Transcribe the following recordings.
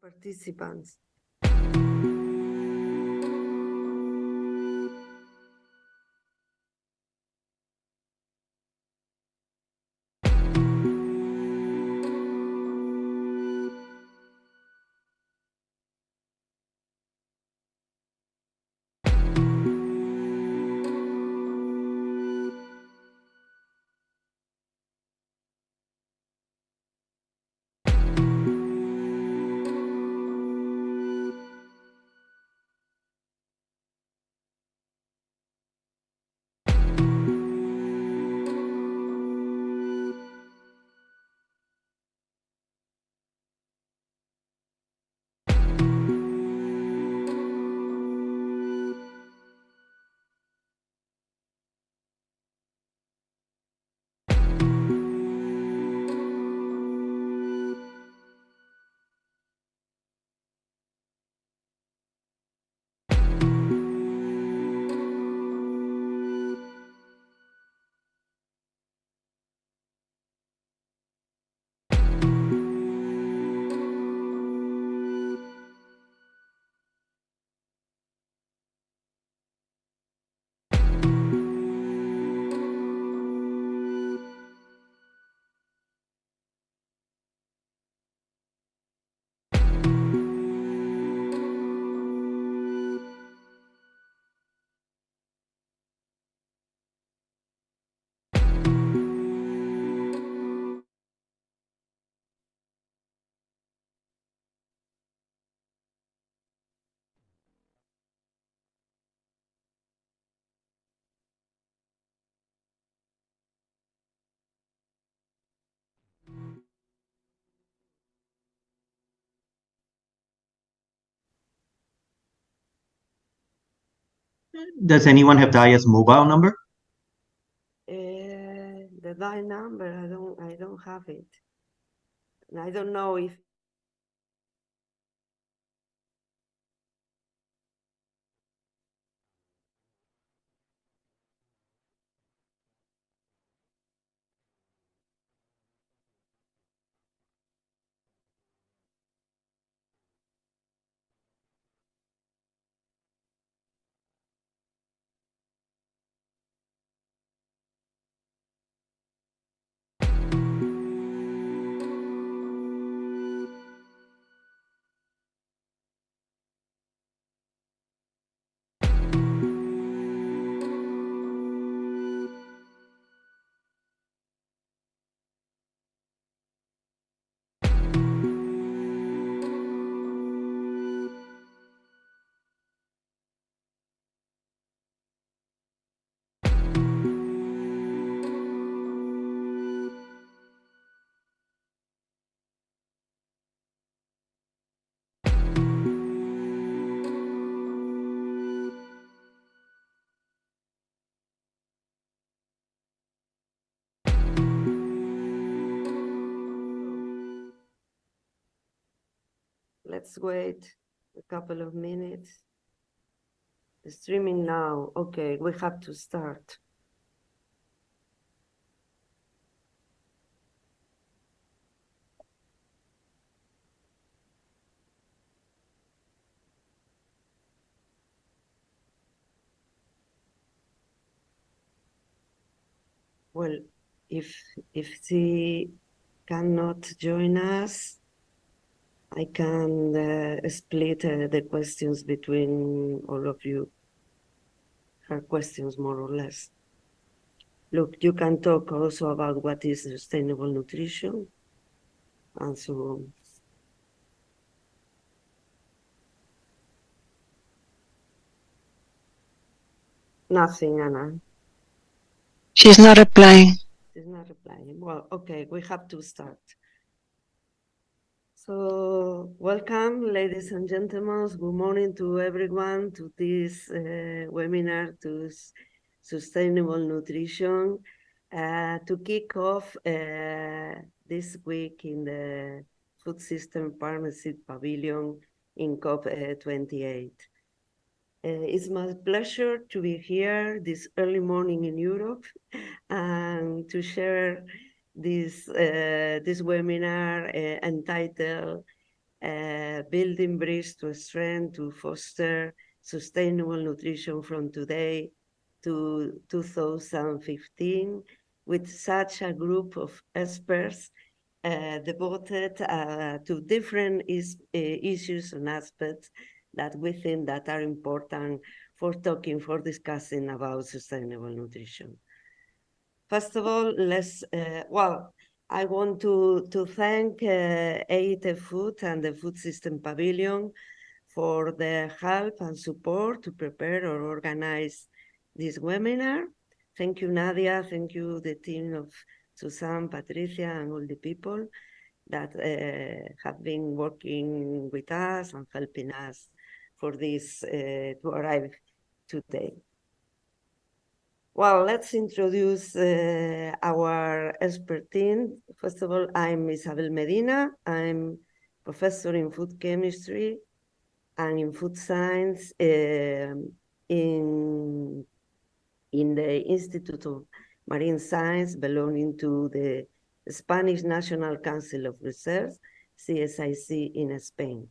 participants. Does anyone have Daya's mobile number? The die number, I don't have it. And I don't know if let's wait a couple of minutes. Streaming now. Okay, we have to start. Well, if she cannot join us, I can split the questions between all of you. Her questions, more or less. Look, you can talk also about what is sustainable nutrition and so on. Nothing, Anna. She's not replying. She's not replying. Well, okay, we have to start. So, welcome, ladies and gentlemen. Good morning to everyone to this webinar to sustainable nutrition. To kick off this week in the Food System Partnership Pavilion in COP28. It's my pleasure to be here this early morning in Europe and to share this webinar entitled building bridge to strength to foster sustainable nutrition from today to 2015, with such a group of experts devoted to different issues and aspects that we think that are important for talking, for discussing about sustainable nutrition. First of all, I want to thank AIT Food and the Food System Pavilion for their help and support to prepare or organize this webinar. Thank you, Nadia. Thank you, the team of Susan, Patricia, and all the people that have been working with us and helping us for this to arrive today. Well, let's introduce our expert team. First of all, I'm Isabel Medina. I'm professor in food chemistry and in food science in the Institute of Marine Science belonging to the Spanish National Council of Research, CSIC in Spain.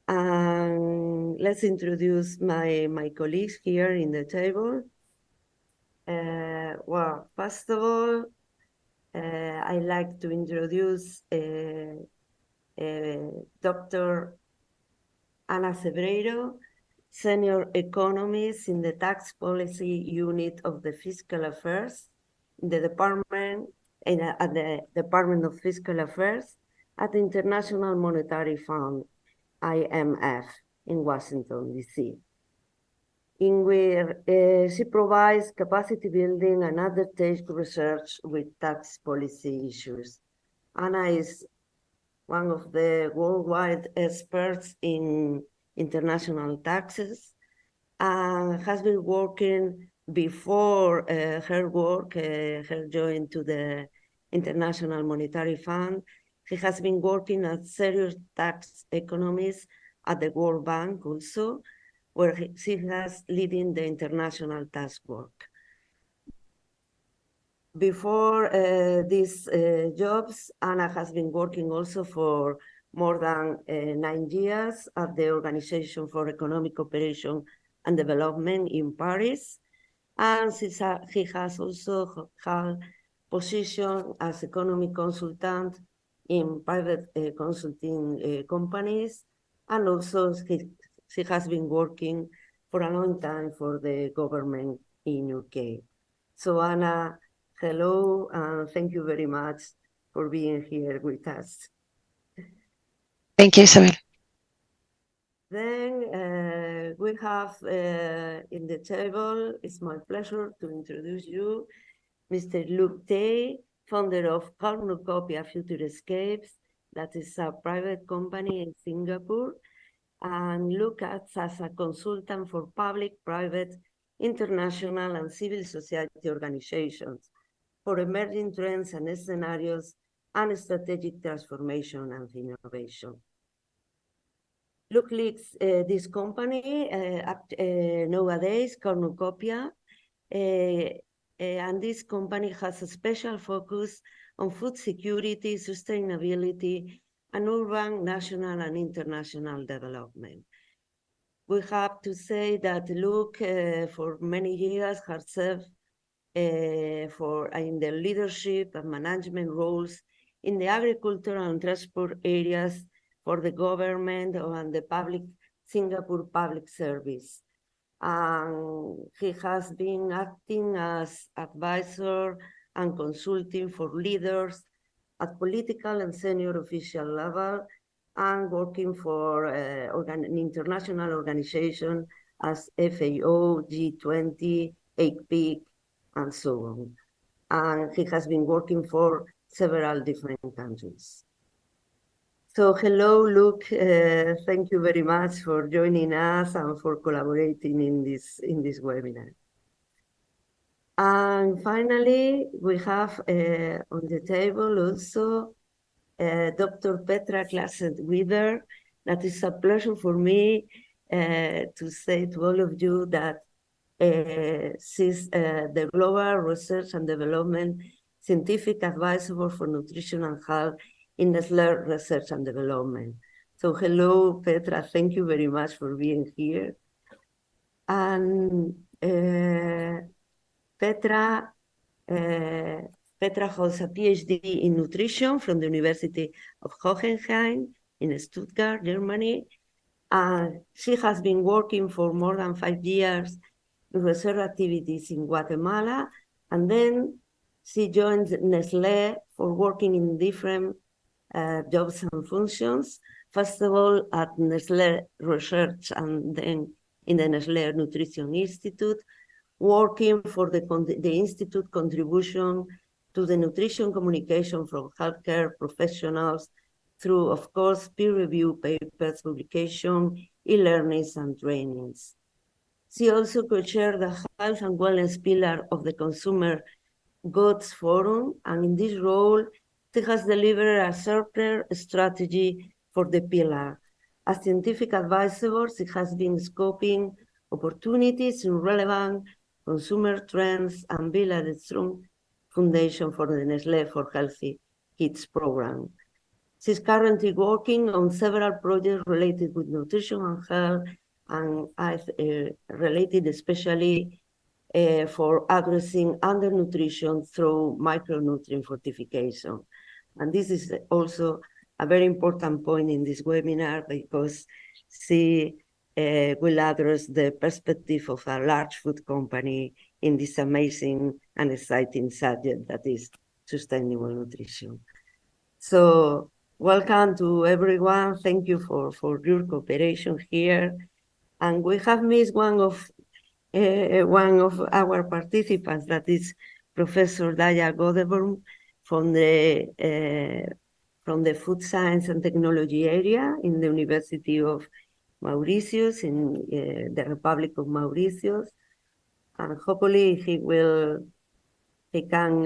And let's introduce my colleagues here in the table. Well, first of all, I'd like to introduce Dr. Ana Cebreiro, senior economist in the tax policy unit of the Fiscal Affairs in the department, at the Department of Fiscal Affairs at the International Monetary Fund, IMF, in Washington, D.C., in where she provides capacity building and undertakes research with tax policy issues. Ana is one of the worldwide experts in international taxes and has been working before her join to the International Monetary Fund. She has been working as serious tax economist at the World Bank also, where she has leading the international task work. Before these jobs, Ana has been working also for more than 9 years at the Organization for Economic Cooperation and Development in Paris. And she has also held position as economic consultant in private consulting companies. And also she has been working for a long time for the government in UK. So Ana, hello, and thank you very much for being here with us. Thank you, Isabel. Then we have in the table, it's my pleasure to introduce you, Mr. Luke Tay, founder of Cornucopia Futurescapes, that is a private company in Singapore, and Luke acts as a consultant for public, private, international, and civil society organizations for emerging trends and scenarios and strategic transformation and innovation. Luke leads this company nowadays, Cornucopia, and this company has a special focus on food security, sustainability, and urban, national, and international development. We have to say that Luke, for many years, has served in the leadership and management roles in the agriculture and transport areas for the government and the Singapore Public Service. He has been acting as advisor and consulting for leaders at political and senior official level and working for an international organization as FAO, G20, APEC, and so on. And he has been working for several different countries. So hello, Luke. Thank you very much for joining us and for collaborating in this webinar. And finally, we have on the table also Dr. Petra Claessens-Weber. That is a pleasure for me to say to all of you that she's the Global Research and Development Scientific Advisor for Nutrition and Health in Nestlé Research and Development. So hello, Petra. Thank you very much for being here. And Petra holds a PhD in nutrition from the University of Hohenheim in Stuttgart, Germany. She has been working for more than 5 years in research activities in Guatemala, and then she joined Nestlé for working in different jobs and functions. First of all, at Nestlé Research, and then in the Nestlé Nutrition Institute, working for the Institute contribution to the nutrition communication from healthcare professionals through, of course, peer-reviewed papers, publication, e-learnings, and trainings. She also co-chaired the health and wellness pillar of the Consumer Goods Forum, and in this role, she has delivered a sharper strategy for the pillar. As scientific advisor, she has been scoping opportunities in relevant consumer trends and build a strong foundation for the Nestlé for Healthy Kids program. She's currently working on several projects related with nutrition and health, and related especially for addressing undernutrition through micronutrient fortification. And this is also a very important point in this webinar, because she will address the perspective of a large food company in this amazing and exciting subject that is sustainable nutrition. So welcome to everyone. Thank you for your cooperation here. And we have missed one of our participants, that is Professor Daya Godeborn from the Food Science and Technology area in the University of Mauritius, in the Republic of Mauritius. And hopefully he can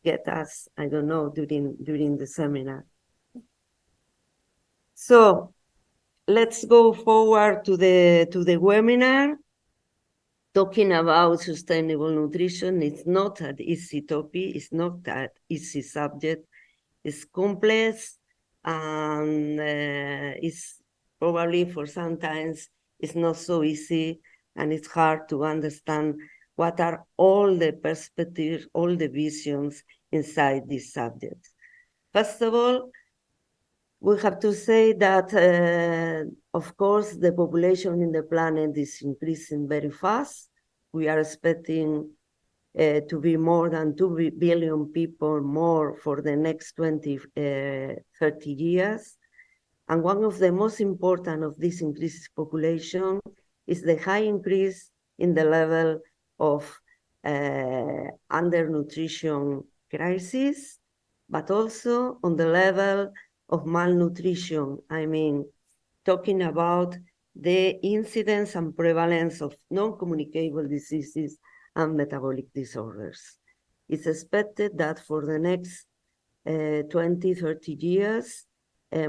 get us, I don't know, during the seminar. So let's go forward to the webinar. Talking about sustainable nutrition, it's not an easy topic, it's not that easy subject. It's complex, and it's probably for sometimes it's not so easy, and it's hard to understand what are all the perspectives, all the visions inside this subject. First of all, we have to say that, of course, the population in the planet is increasing very fast. We are expecting to be more than 2 billion people more for the next 30 years. And one of the most important of this increased population is the high increase in the level of undernutrition crisis, but also on the level of malnutrition. I mean, talking about the incidence and prevalence of non-communicable diseases and metabolic disorders. It's expected that for the next 20-30 years,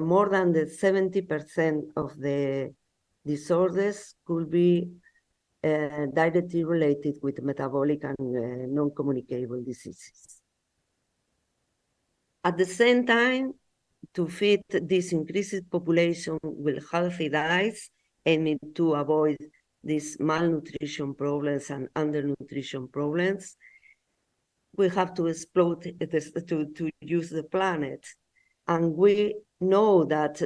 more than the 70% of the disorders could be directly related with metabolic and non-communicable diseases. At the same time, to feed this increased population with healthy diets, aiming to avoid these malnutrition problems and undernutrition problems, we have to exploit this, to use the planet. And we know that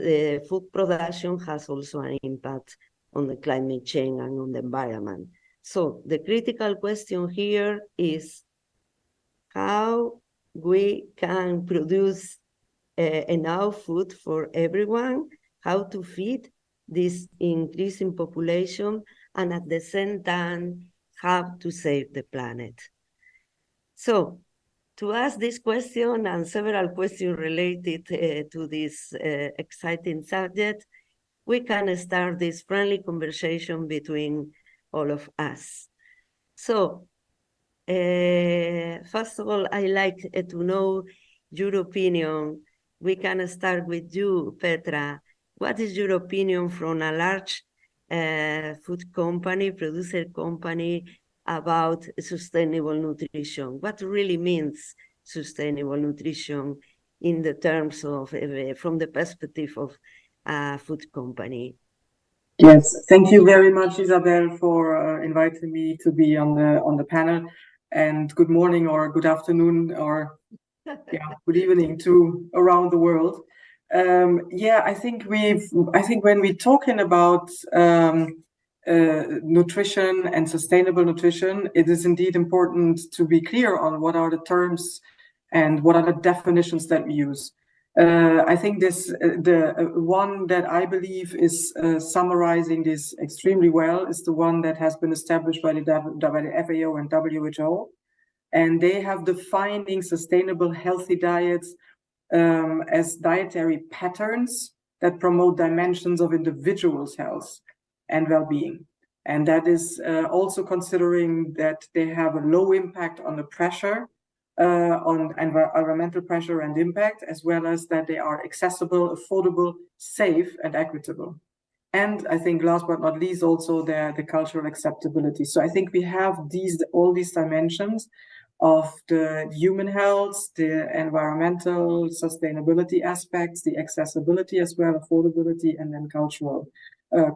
food production has also an impact on the climate change and on the environment. So the critical question here is how we can produce enough food for everyone, how to feed this increasing population, and at the same time, how to save the planet. So to ask this question and several questions related to this exciting subject, we can start this friendly conversation between all of us. So first of all, I like to know your opinion. We can start with you, Petra. What is your opinion from a large food company, producer company, about sustainable nutrition? What really means sustainable nutrition in the terms of, from the perspective of a food company. Yes, thank you very much, Isabel, for inviting me to be on the panel. And good morning or good afternoon or good evening to around the world. I think when we're talking about nutrition and sustainable nutrition, it is indeed important to be clear on what are the terms and what are the definitions that we use. I think the one that I believe is summarizing this extremely well is the one that has been established by the FAO and WHO. And they have defining sustainable healthy diets as dietary patterns that promote dimensions of individuals' health and well-being. And that is also considering that they have a low impact on the pressure, on environmental pressure and impact, as well as that they are accessible, affordable, safe, and equitable. And I think last but not least, also the cultural acceptability. So I think we have all these dimensions of the human health, the environmental sustainability aspects, the accessibility as well, affordability, and then cultural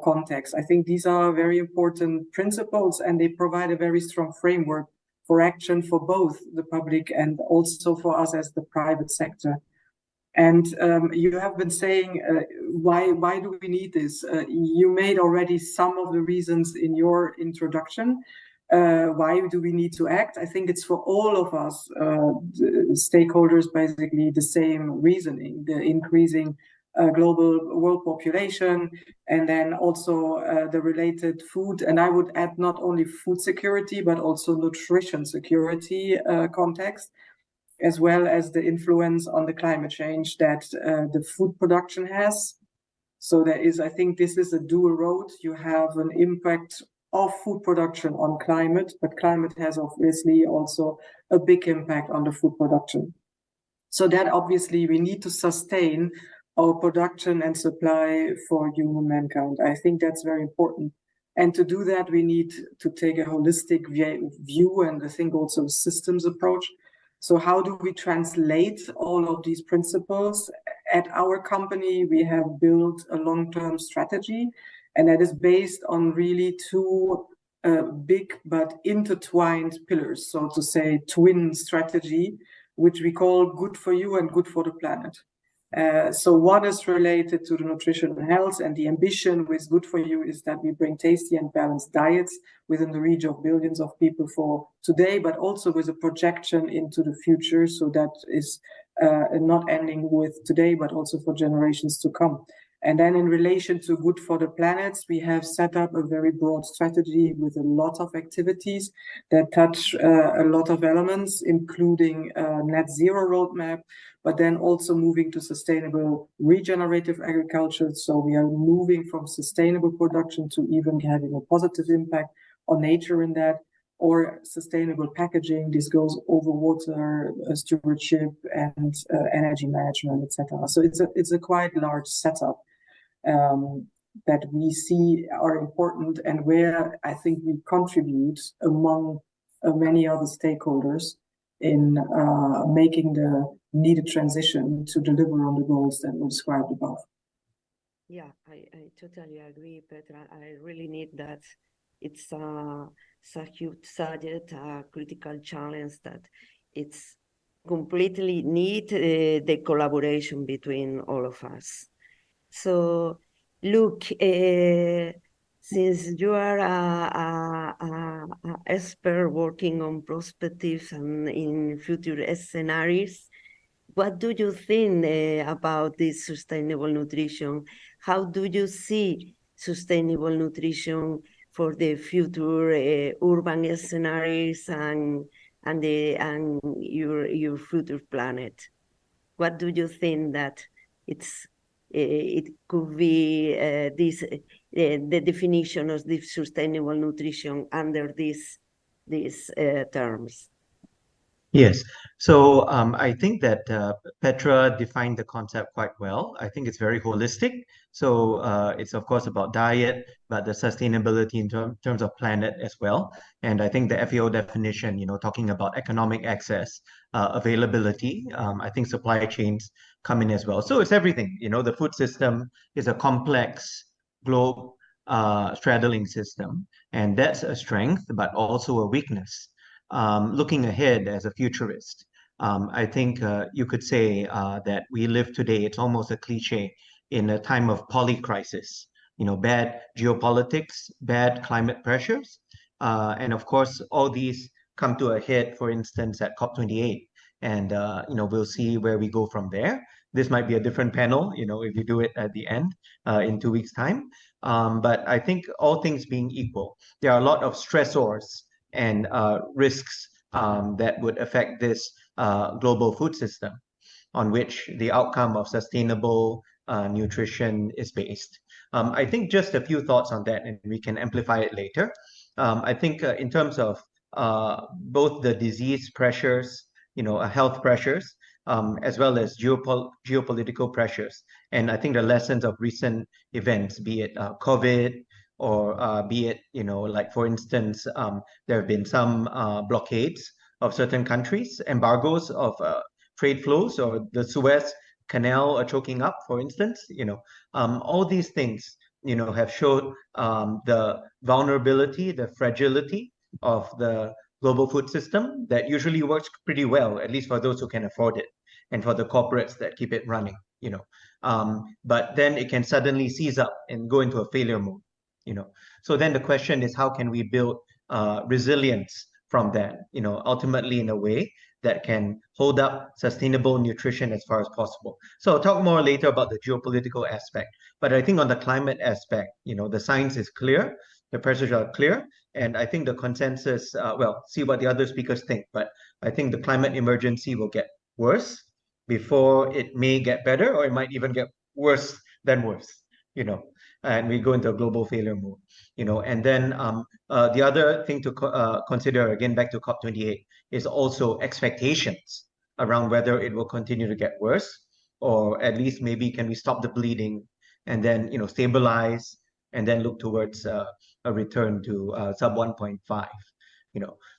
context. I think these are very important principles, and they provide a very strong framework for action for both the public and also for us as the private sector. And you have been saying, why do we need this? You made already some of the reasons in your introduction. Why do we need to act? I think it's for all of us stakeholders, basically the same reasoning, the increasing global world population, and then also the related food. And I would add not only food security, but also nutrition security context, as well as the influence on the climate change that the food production has. So I think this is a dual road. You have an impact of food production on climate, but climate has obviously also a big impact on the food production. So that obviously we need to sustain our production and supply for human mankind. I think that's very important. And to do that, we need to take a holistic view and I think also a systems approach. So how do we translate all of these principles? At our company, we have built a long-term strategy, and that is based on really two big but intertwined pillars, so to say, twin strategy, which we call good for you and good for the planet. So one is related to the nutrition and health, and the ambition with good for you is that we bring tasty and balanced diets within the reach of billions of people for today, but also with a projection into the future. So that is not ending with today, but also for generations to come. And then in relation to good for the planet, we have set up a very broad strategy with a lot of activities that touch a lot of elements, including net zero roadmap, but then also moving to sustainable regenerative agriculture. So we are moving from sustainable production to even having a positive impact on nature in that, or sustainable packaging. This goes over water stewardship and energy management, etc. So it's a quite large setup that we see are important, and where I think we contribute among many other stakeholders in making the needed transition to deliver on the goals that were described above. Yeah, I totally agree, Petra. I really need that. It's a huge subject, a critical challenge that it's completely need the collaboration between all of us. So, look, since you are a expert working on perspectives and in future scenarios, what do you think about this sustainable nutrition? How do you see sustainable nutrition for the future urban scenarios and your future planet? What do you think that it could be the definition of this sustainable nutrition under these terms? Yes. So I think that Petra defined the concept quite well. I think it's very holistic. So it's of course about diet, but the sustainability in terms of planet as well. And I think the FAO definition, talking about economic access, availability, I think supply chains come in as well. So it's everything. The food system is a complex globe straddling system, and that's a strength, but also a weakness. Looking ahead as a futurist, I think you could say that we live today, it's almost a cliche, in a time of polycrisis, bad geopolitics, bad climate pressures. And of course, all these come to a head, for instance, at COP28. And, we'll see where we go from there. This might be a different panel, if you do it at the end in 2 weeks' time. But I think all things being equal, there are a lot of stressors and risks that would affect this global food system on which the outcome of sustainable nutrition is based. I think just a few thoughts on that, and we can amplify it later. I think in terms of both the disease pressures, health pressures, as well as geopolitical pressures, and I think the lessons of recent events, be it COVID, or be it, like for instance, there have been some blockades of certain countries, embargoes of trade flows, or the Suez Canal choking up, for instance. All these things, have showed the vulnerability, the fragility of the global food system that usually works pretty well, at least for those who can afford it, and for the corporates that keep it running. But then it can suddenly seize up and go into a failure mode. So then the question is, how can we build resilience from that, ultimately in a way that can hold up sustainable nutrition as far as possible. So I'll talk more later about the geopolitical aspect, but I think on the climate aspect, the science is clear, the pressures are clear, and I think the consensus, see what the other speakers think, but I think the climate emergency will get worse before it may get better, or it might even get worse than worse, and we go into a global failure mode, and then the other thing to consider, again, back to COP28, is also expectations around whether it will continue to get worse, or at least maybe can we stop the bleeding and then, stabilize and then look towards a return to sub 1.5.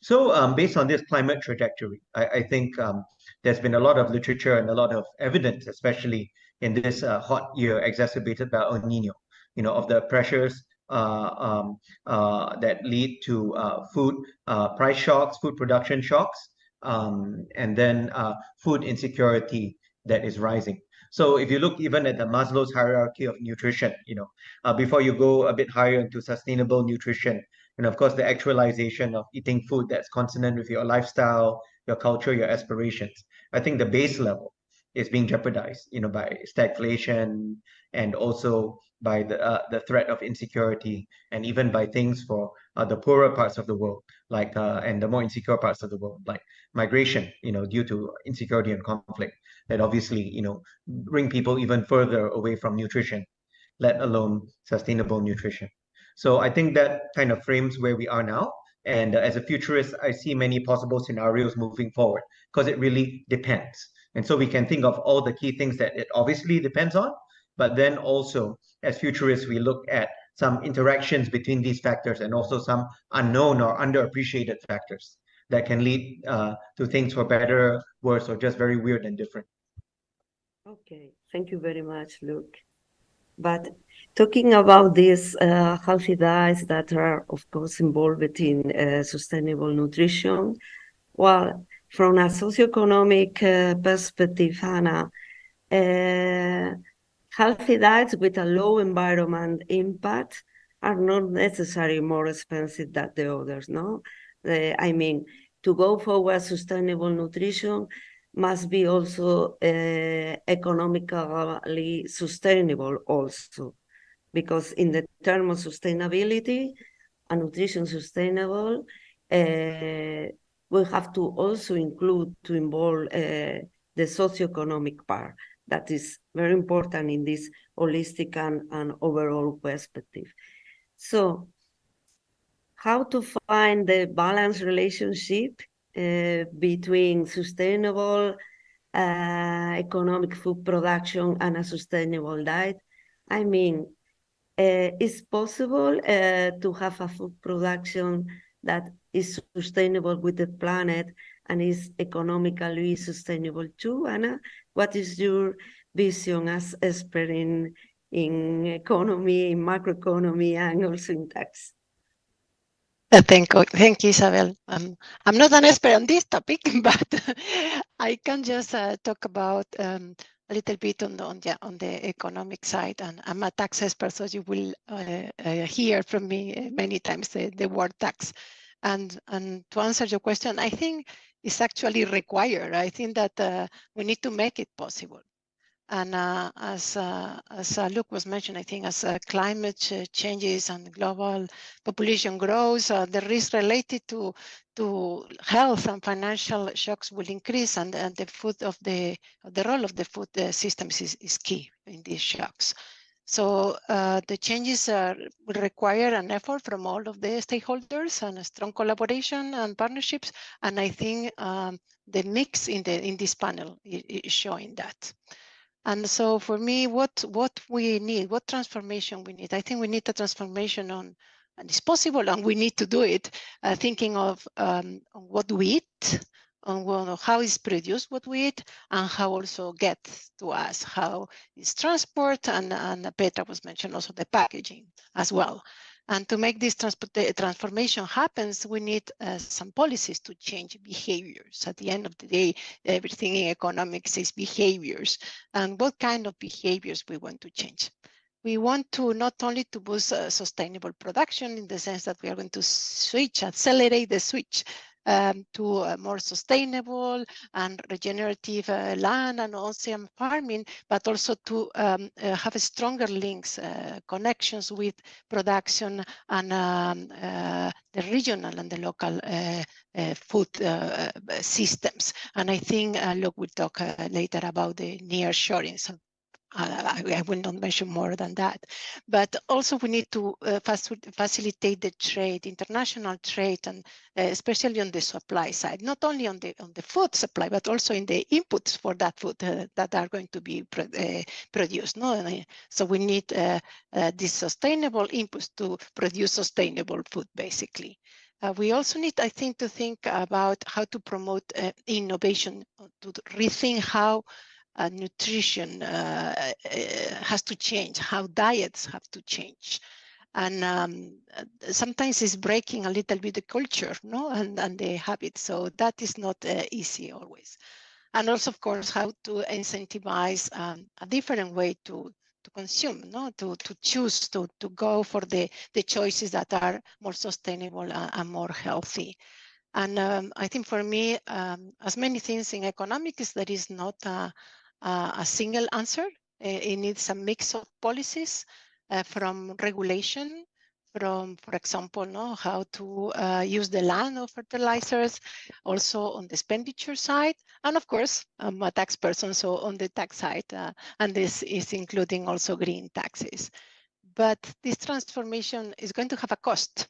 So based on this climate trajectory, I think there's been a lot of literature and a lot of evidence, especially in this hot year exacerbated by El Nino, of the pressures that lead to food price shocks, food production shocks, and then food insecurity that is rising. So if you look even at the Maslow's hierarchy of nutrition, before you go a bit higher into sustainable nutrition, and of course the actualization of eating food that's consonant with your lifestyle, your culture, your aspirations, I think the base level is being jeopardized, by stagflation, and also by the threat of insecurity, and even by things for the poorer parts of the world, like and the more insecure parts of the world, like migration, due to insecurity and conflict, that obviously, bring people even further away from nutrition, let alone sustainable nutrition. So I think that kind of frames where we are now. And as a futurist, I see many possible scenarios moving forward, because it really depends. And so we can think of all the key things that it obviously depends on, but then also as futurists, we look at some interactions between these factors, and also some unknown or underappreciated factors that can lead to things for better, worse, or just very weird and different. Okay, thank you very much, Luke. But talking about these healthy diets that are, of course, involved in sustainable nutrition, well, from a socioeconomic perspective, Hannah, healthy diets with a low environment impact are not necessarily more expensive than the others, no? I mean, to go forward sustainable nutrition must be also economically sustainable also, because in the term of sustainability and nutrition sustainable, we have to also involve the socioeconomic part. That is very important in this holistic and overall perspective. So how to find the balanced relationship between sustainable economic food production and a sustainable diet? I mean, it's possible to have a food production that is sustainable with the planet and is economically sustainable too. Anna, what is your vision as expert in economy, in macroeconomy, and also in tax? Thank you, Isabel. I'm not an expert on this topic, but I can just talk about a little bit on the economic side. And I'm a tax expert, so you will hear from me many times the word tax. And to answer your question, I think it's actually required. I think that we need to make it possible. And as Luke was mentioned, I think as climate changes and global population grows, the risk related to health and financial shocks will increase, and the role of the food systems is key in these shocks. So the changes will require an effort from all of the stakeholders and a strong collaboration and partnerships. And I think the mix in this panel is showing that. And so for me, what we need, what transformation we need, I think we need a transformation and it's possible, and we need to do it, thinking of what we eat, on how is produced what we eat, and how also gets to us, how is transport, and Petra was mentioned also the packaging as well. And to make this transformation happens, we need some policies to change behaviors. At the end of the day, everything in economics is behaviors. And what kind of behaviors we want to change? We want to not only to boost sustainable production in the sense that we are going to accelerate the switch to more sustainable and regenerative land and ocean farming, but also to have stronger links, connections with production and the regional and the local food systems. And I think Luke will talk later about the nearshoring. So I will not mention more than that. But also we need to facilitate the trade, international trade, and especially on the supply side, not only on the food supply, but also in the inputs for that food that are going to be produced. No? So we need these sustainable inputs to produce sustainable food, basically. We also need, I think, to think about how to promote innovation, to rethink how nutrition has to change, how diets have to change. And sometimes it's breaking a little bit the culture, no, and the habits. So that is not easy always. And also, of course, how to incentivize a different way to consume, no, to choose to go for the choices that are more sustainable and more healthy. And I think for me, as many things in economics, there is not a single answer. It needs a mix of policies from regulation, from, for example, how to use the land of fertilizers, also on the expenditure side. And of course, I'm a tax person, so on the tax side, and this is including also green taxes. But this transformation is going to have a cost.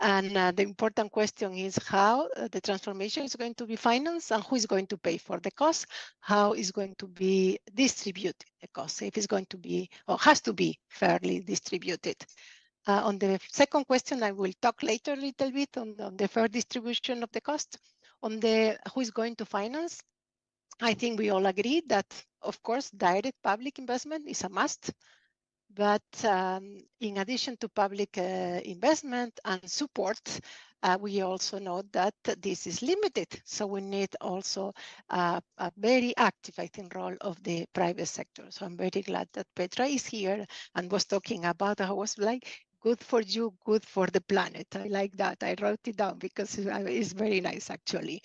And the important question is how the transformation is going to be financed and who is going to pay for the cost, how is going to be distributed the cost, if it's going to be or has to be fairly distributed. On the second question, I will talk later a little bit on the fair distribution of the cost. On the who is going to finance, I think we all agree that, of course, direct public investment is a must. But in addition to public investment and support, we also know that this is limited. So we need also a very active, I think, role of the private sector. So I'm very glad that Petra is here and was talking about how was like, good for you, good for the planet. I like that. I wrote it down because it's very nice, actually.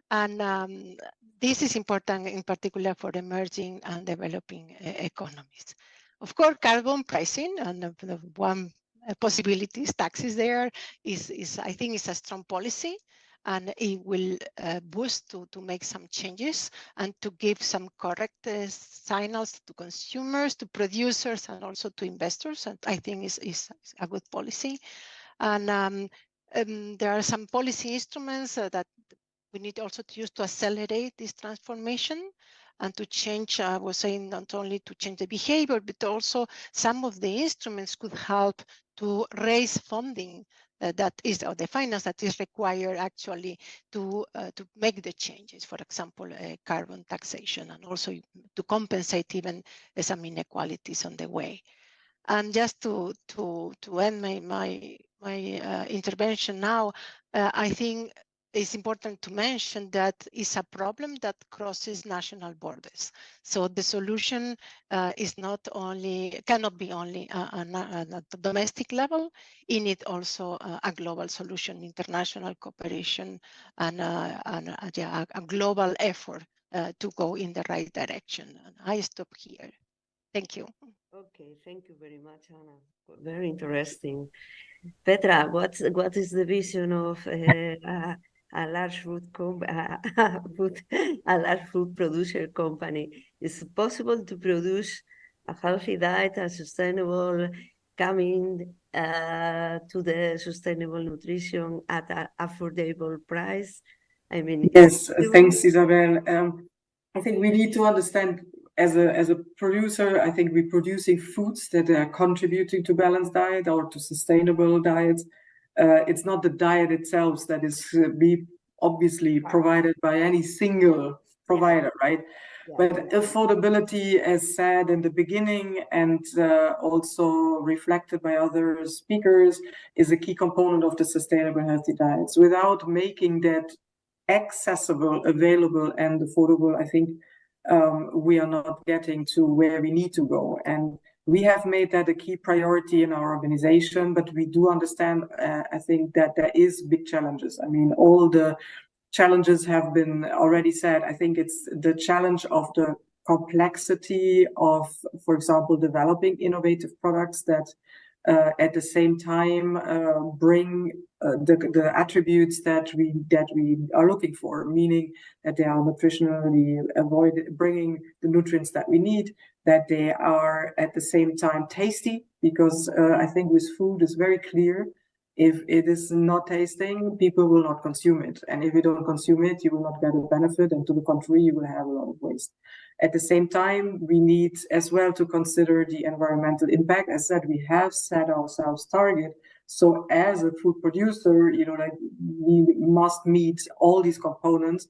And this is important in particular for emerging and developing economies. Of course, carbon pricing and the one possibility is taxes there is I think is a strong policy, and it will boost to make some changes and to give some correct signals to consumers, to producers, and also to investors. And I think is a good policy. And there are some policy instruments that we need also to use to accelerate this transformation and to change, I was saying, not only to change the behavior, but also some of the instruments could help to raise funding that is, or the finance that is required actually to make the changes, for example, carbon taxation, and also to compensate even some inequalities on the way. And just to end my intervention now, I think it's important to mention that it's a problem that crosses national borders. So the solution is not only, cannot be only at the domestic level. It needs also a global solution, international cooperation, and yeah, a global effort to go in the right direction. And I stop here. Thank you. Okay, thank you very much, Anna. Very interesting. Petra, what is the vision of a large food a large food producer company? Is it possible to produce a healthy diet and sustainable, coming to the sustainable nutrition at an affordable price? I mean, yes, thanks, Isabel. I think we need to understand, as a producer, I think we're producing foods that are contributing to balanced diet or to sustainable diets. It's not the diet itself that is obviously provided by any single provider, right? Yeah. But affordability, as said in the beginning, and also reflected by other speakers, is a key component of the sustainable healthy diets. Without making that accessible, available, and affordable, I think we are not getting to where we need to go. And we have made that a key priority in our organization, but we do understand, I think, that there is big challenges. I mean, all the challenges have been already said. I think it's the challenge of the complexity of, for example, developing innovative products that at the same time bring the attributes that we are looking for, meaning that they are nutritionally bringing the nutrients that we need, that they are at the same time tasty, because I think with food it's very clear, if it is not tasting, people will not consume it. And if you don't consume it, you will not get a benefit. And to the contrary, you will have a lot of waste. At the same time, we need as well to consider the environmental impact. As I said, we have set ourselves target. So as a food producer, like, we must meet all these components.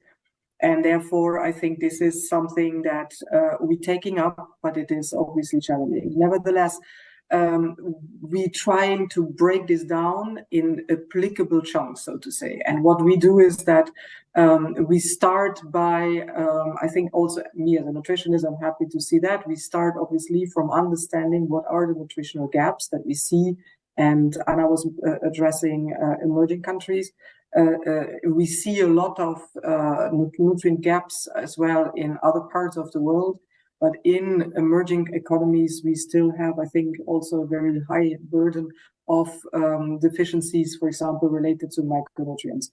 And therefore, I think this is something that we're taking up, but it is obviously challenging. Nevertheless, we're trying to break this down in applicable chunks, so to say. And what we do is that we start by, I think also me as a nutritionist, I'm happy to see that. We start obviously from understanding what are the nutritional gaps that we see. And Anna was addressing emerging countries. We see a lot of nutrient gaps as well in other parts of the world. But in emerging economies, we still have, I think, also a very high burden of deficiencies, for example, related to micronutrients.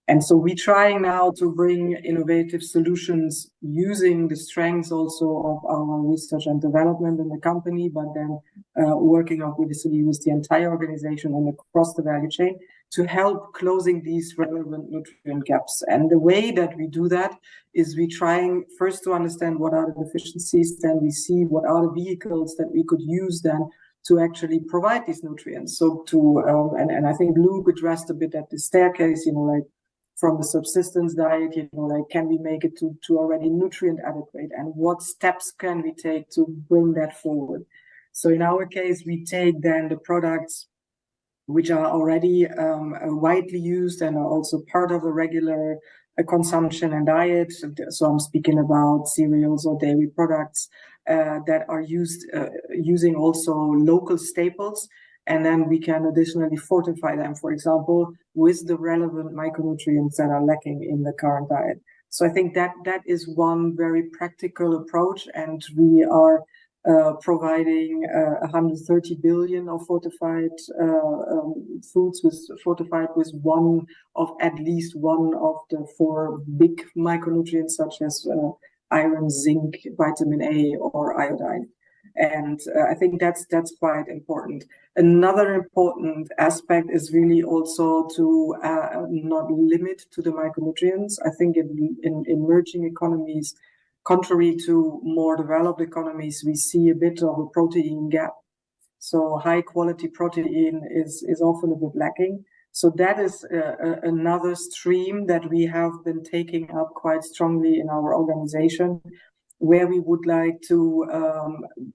And so we're trying now to bring innovative solutions using the strengths also of our research and development in the company, but then working obviously with the entire organization and across the value chain to help closing these relevant nutrient gaps. And the way that we do that is we trying first to understand what are the deficiencies, then we see what are the vehicles that we could use then to actually provide these nutrients. So and I think Luke addressed a bit at the staircase, like from the subsistence diet, like, can we make it to already nutrient adequate, and what steps can we take to bring that forward? So in our case, we take then the products which are already widely used and are also part of a regular consumption and diet. So I'm speaking about cereals or dairy products that are used using also local staples. And then we can additionally fortify them, for example, with the relevant micronutrients that are lacking in the current diet. So I think that is one very practical approach, and we are providing 130 billion of fortified foods fortified with at least one of the 4 big micronutrients, such as iron, zinc, vitamin A, or iodine. And I think that's quite important. Another important aspect is really also to not limit to the micronutrients. I think in emerging economies, contrary to more developed economies, we see a bit of a protein gap. So high quality protein is often a bit lacking. So that is another stream that we have been taking up quite strongly in our organization, where we would like to,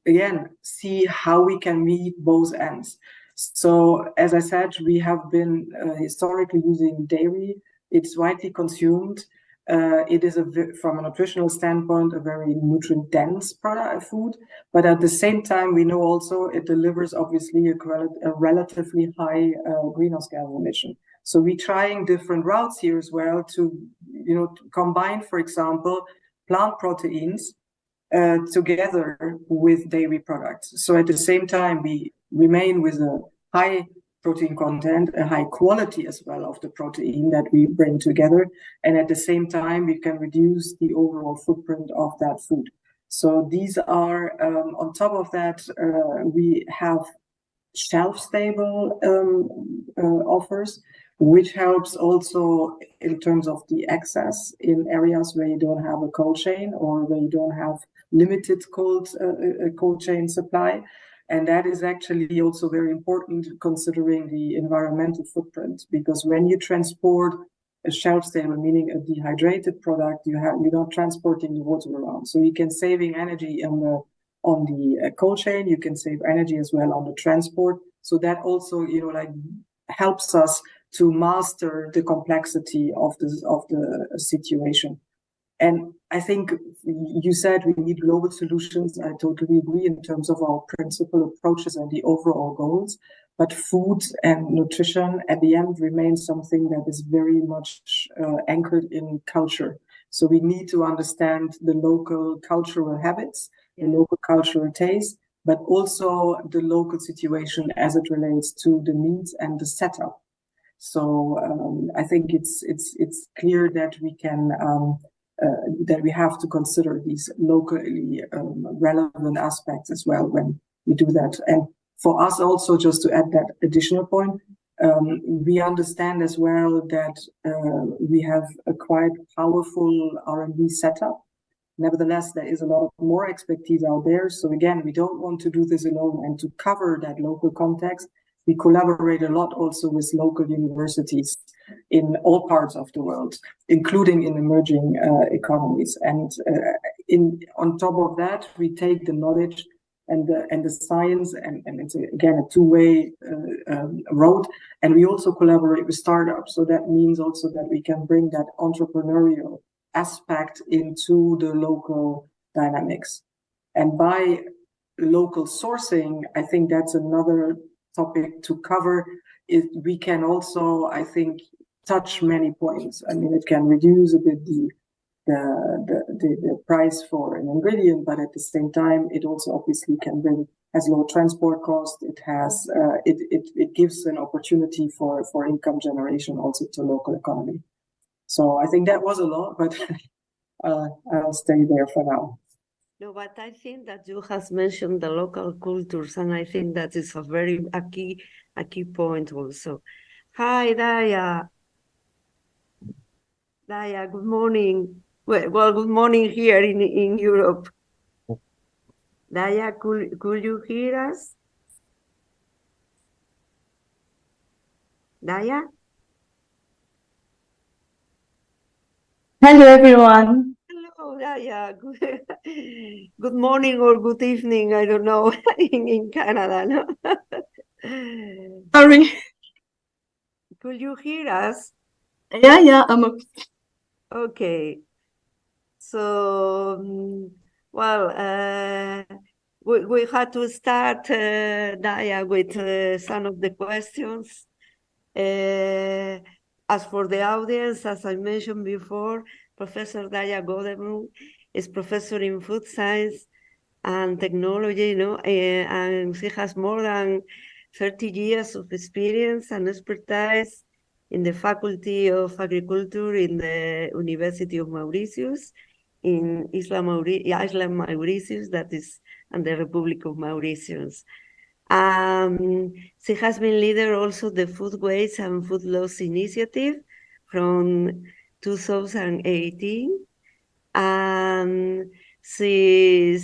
again, see how we can meet both ends. So as I said, we have been historically using dairy. It's widely consumed. It is, from a nutritional standpoint, a very nutrient-dense product food, but at the same time, we know also it delivers obviously a relatively high greenhouse gas emission. So we're trying different routes here as well to, to combine, for example, plant proteins together with dairy products. So at the same time, we remain with a high protein content, a high quality as well of the protein that we bring together. And at the same time, we can reduce the overall footprint of that food. So these are, on top of that, we have shelf-stable offers, which helps also in terms of the access in areas where you don't have a cold chain or where you don't have limited cold chain supply. And that is actually also very important considering the environmental footprint, because when you transport a shelf-stable, meaning a dehydrated product, you're not transporting the water around. So you can saving energy on the cold chain, you can save energy as well on the transport. So that also, helps us to master the complexity of the situation. And I think you said we need global solutions. I totally agree in terms of our principal approaches and the overall goals. But food and nutrition at the end remains something that is very much anchored in culture. So we need to understand the local cultural habits, the local cultural taste, but also the local situation as it relates to the needs and the setup. So I think it's clear that we can that we have to consider these locally relevant aspects as well when we do that. And for us also, just to add that additional point, we understand as well that we have a quite powerful R&D setup. Nevertheless, there is a lot more expertise out there. So again, we don't want to do this alone, and to cover that local context, we collaborate a lot also with local universities in all parts of the world, including in emerging economies. And on top of that, we take the knowledge and the science, and it's again a two-way road. And we also collaborate with startups. So that means also that we can bring that entrepreneurial aspect into the local dynamics. And by local sourcing, I think that's another topic to cover. We can also, I think, touch many points. I mean, it can reduce a bit the price for an ingredient, but at the same time, it also obviously has low transport cost. It has it gives an opportunity for income generation also to local economy. So I think that was a lot, but I'll stay there for now. No, but I think that you have mentioned the local cultures, and I think that is a key point also. Hi, Daya. Daya, good morning. Well, good morning here in Europe. Daya, could you hear us? Daya? Hello, everyone. Hello, Daya. Good morning or good evening, I don't know, in Canada, no? Sorry. Could you hear us? Yeah, I'm okay. Okay. So, well, we had to start, Daya, with some of the questions. As for the audience, as I mentioned before, Professor Daya Godemu is professor in food science and technology, and she has more than 30 years of experience and expertise in the Faculty of Agriculture in the University of Mauritius, in Island Mauritius, that is, and the Republic of Mauritius. She has been leader also the Food Waste and Food Loss Initiative from 2018. And she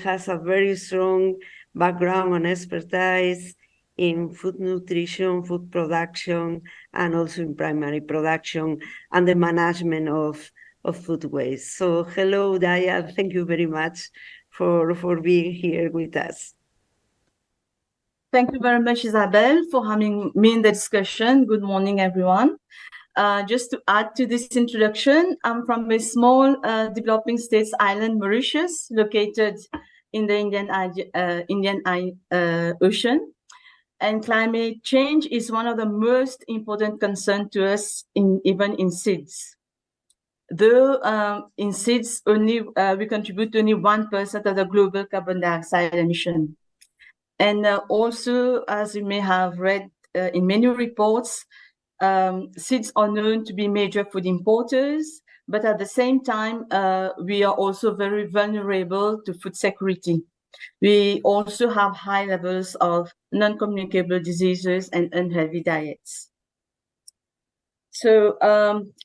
has a very strong background and expertise in food nutrition, food production, and also in primary production and the management of food waste. So hello, Daya. Thank you very much for being here with us. Thank you very much, Isabel, for having me in the discussion. Good morning, everyone. Just to add to this introduction, I'm from a small developing states island, Mauritius, located in the Indian Ocean. And climate change is one of the most important concerns to us, even in SIDS. Though in SIDS, we contribute only 1% of the global carbon dioxide emission. And also, as you may have read in many reports, seeds are known to be major food importers, but at the same time, we are also very vulnerable to food security. We also have high levels of non-communicable diseases and unhealthy diets. So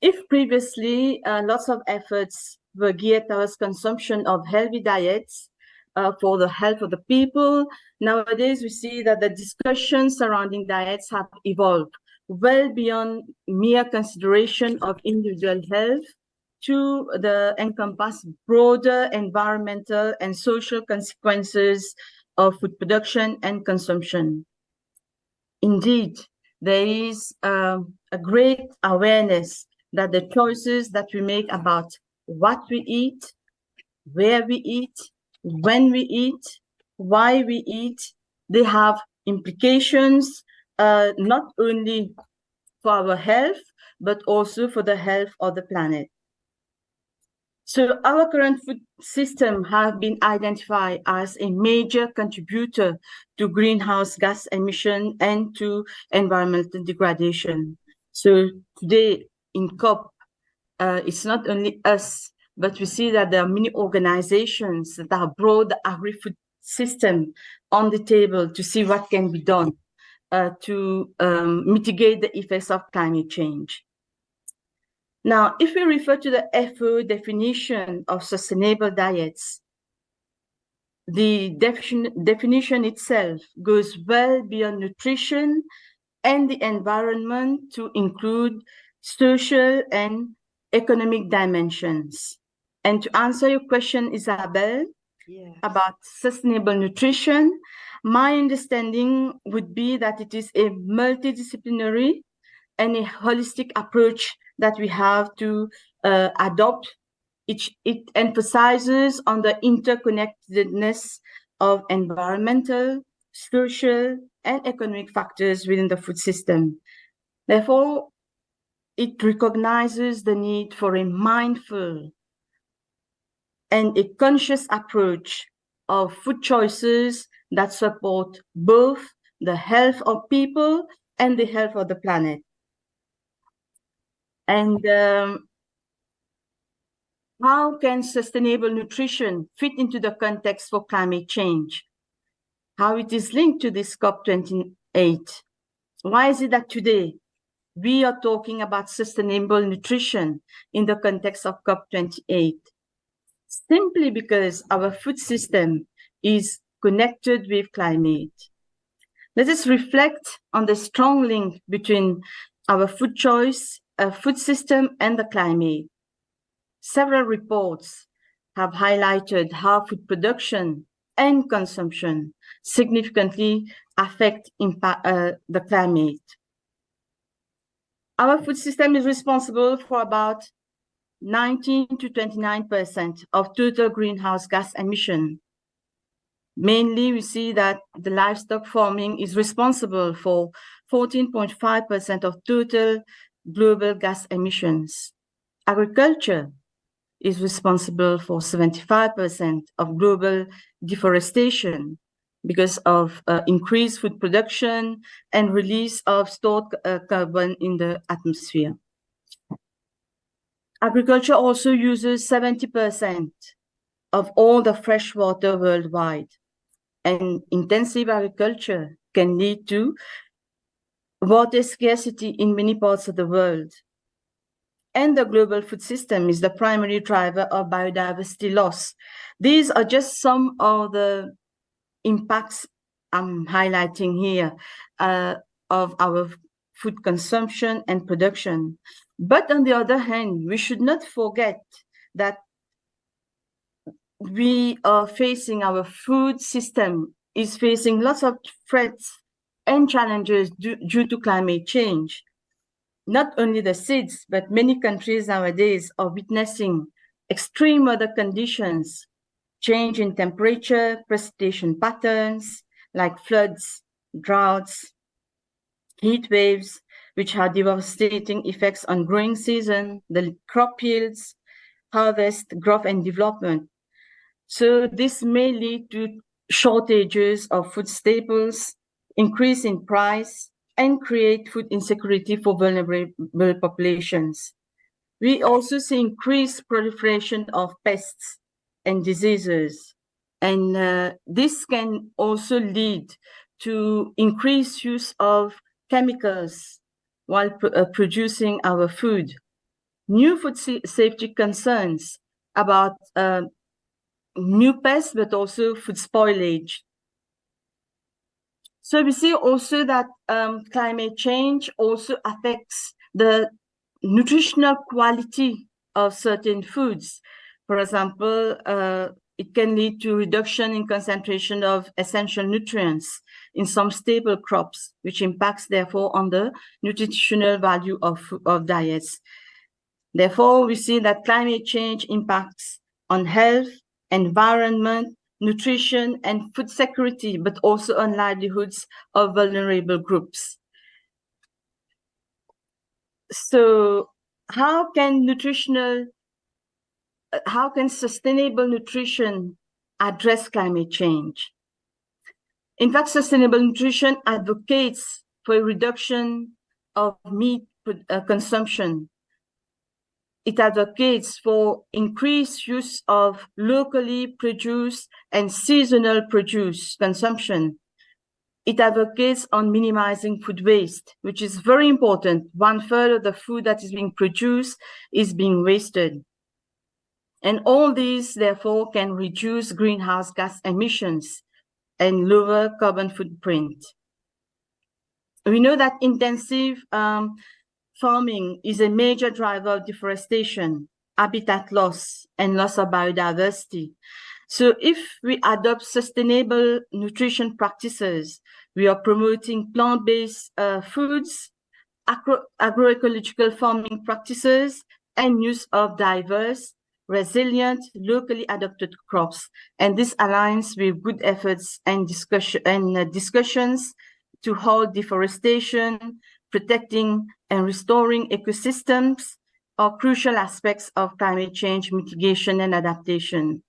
if previously lots of efforts were geared towards consumption of healthy diets, for the health of the people, nowadays we see that the discussions surrounding diets have evolved well beyond mere consideration of individual health to encompass broader environmental and social consequences of food production and consumption. Indeed, there is a great awareness that the choices that we make about what we eat, where we eat, when we eat, why we eat, they have implications not only for our health, but also for the health of the planet. So our current food system has been identified as a major contributor to greenhouse gas emission and to environmental degradation. So today in COP, it's not only us, but we see that there are many organizations that have brought the agri-food system on the table to see what can be done to mitigate the effects of climate change. Now, if we refer to the FAO definition of sustainable diets, the definition itself goes well beyond nutrition and the environment to include social and economic dimensions. And to answer your question, Isabel, Yes. about sustainable nutrition, my understanding would be that it is a multidisciplinary and a holistic approach that we have to adopt. It emphasizes on the interconnectedness of environmental, social, and economic factors within the food system. Therefore, it recognizes the need for a mindful and a conscious approach of food choices that support both the health of people and the health of the planet. And how can sustainable nutrition fit into the context for climate change? How it is linked to this COP28? Why is it that today we are talking about sustainable nutrition in the context of COP28? Simply because our food system is connected with climate. Let us reflect on the strong link between our food choice, food system, and the climate. Several reports have highlighted how food production and consumption significantly affect the climate. Our food system is responsible for about 19 to 29% of total greenhouse gas emission. Mainly, we see that the livestock farming is responsible for 14.5% of total global gas emissions. Agriculture is responsible for 75% of global deforestation because of increased food production and release of stored carbon in the atmosphere. Agriculture also uses 70% of all the fresh water worldwide, and intensive agriculture can lead to water scarcity in many parts of the world. And the global food system is the primary driver of biodiversity loss. These are just some of the impacts I'm highlighting here of our food consumption and production. But on the other hand, we should not forget that we are facing, our food system is facing lots of threats and challenges due to climate change. Not only the seeds, but many countries nowadays are witnessing extreme weather conditions, change in temperature, precipitation patterns like floods, droughts, heat waves, which have devastating effects on growing season, the crop yields, harvest, growth, and development. So this may lead to shortages of food staples, increase in price, and create food insecurity for vulnerable populations. We also see increased proliferation of pests and diseases. And this can also lead to increased use of chemicals while producing our food. New food safety concerns about new pests, but also food spoilage. So we see also that climate change also affects the nutritional quality of certain foods. For example, it can lead to reduction in concentration of essential nutrients in some staple crops, which impacts therefore on the nutritional value of diets. Therefore, we see that climate change impacts on health, environment, nutrition, and food security, but also on livelihoods of vulnerable groups. So how can sustainable nutrition address climate change? In fact, sustainable nutrition advocates for a reduction of meat consumption. It advocates for increased use of locally produced and seasonal produce consumption. It advocates on minimizing food waste, which is very important. 1/3 of the food that is being produced is being wasted. And all these, therefore, can reduce greenhouse gas emissions and lower carbon footprint. We know that intensive farming is a major driver of deforestation, habitat loss, and loss of biodiversity. So if we adopt sustainable nutrition practices, we are promoting plant-based foods, agroecological farming practices, and use of diverse, resilient, locally adapted crops. And this aligns with good efforts and discussions to halt deforestation, protecting and restoring ecosystems are crucial aspects of climate change mitigation and adaptation.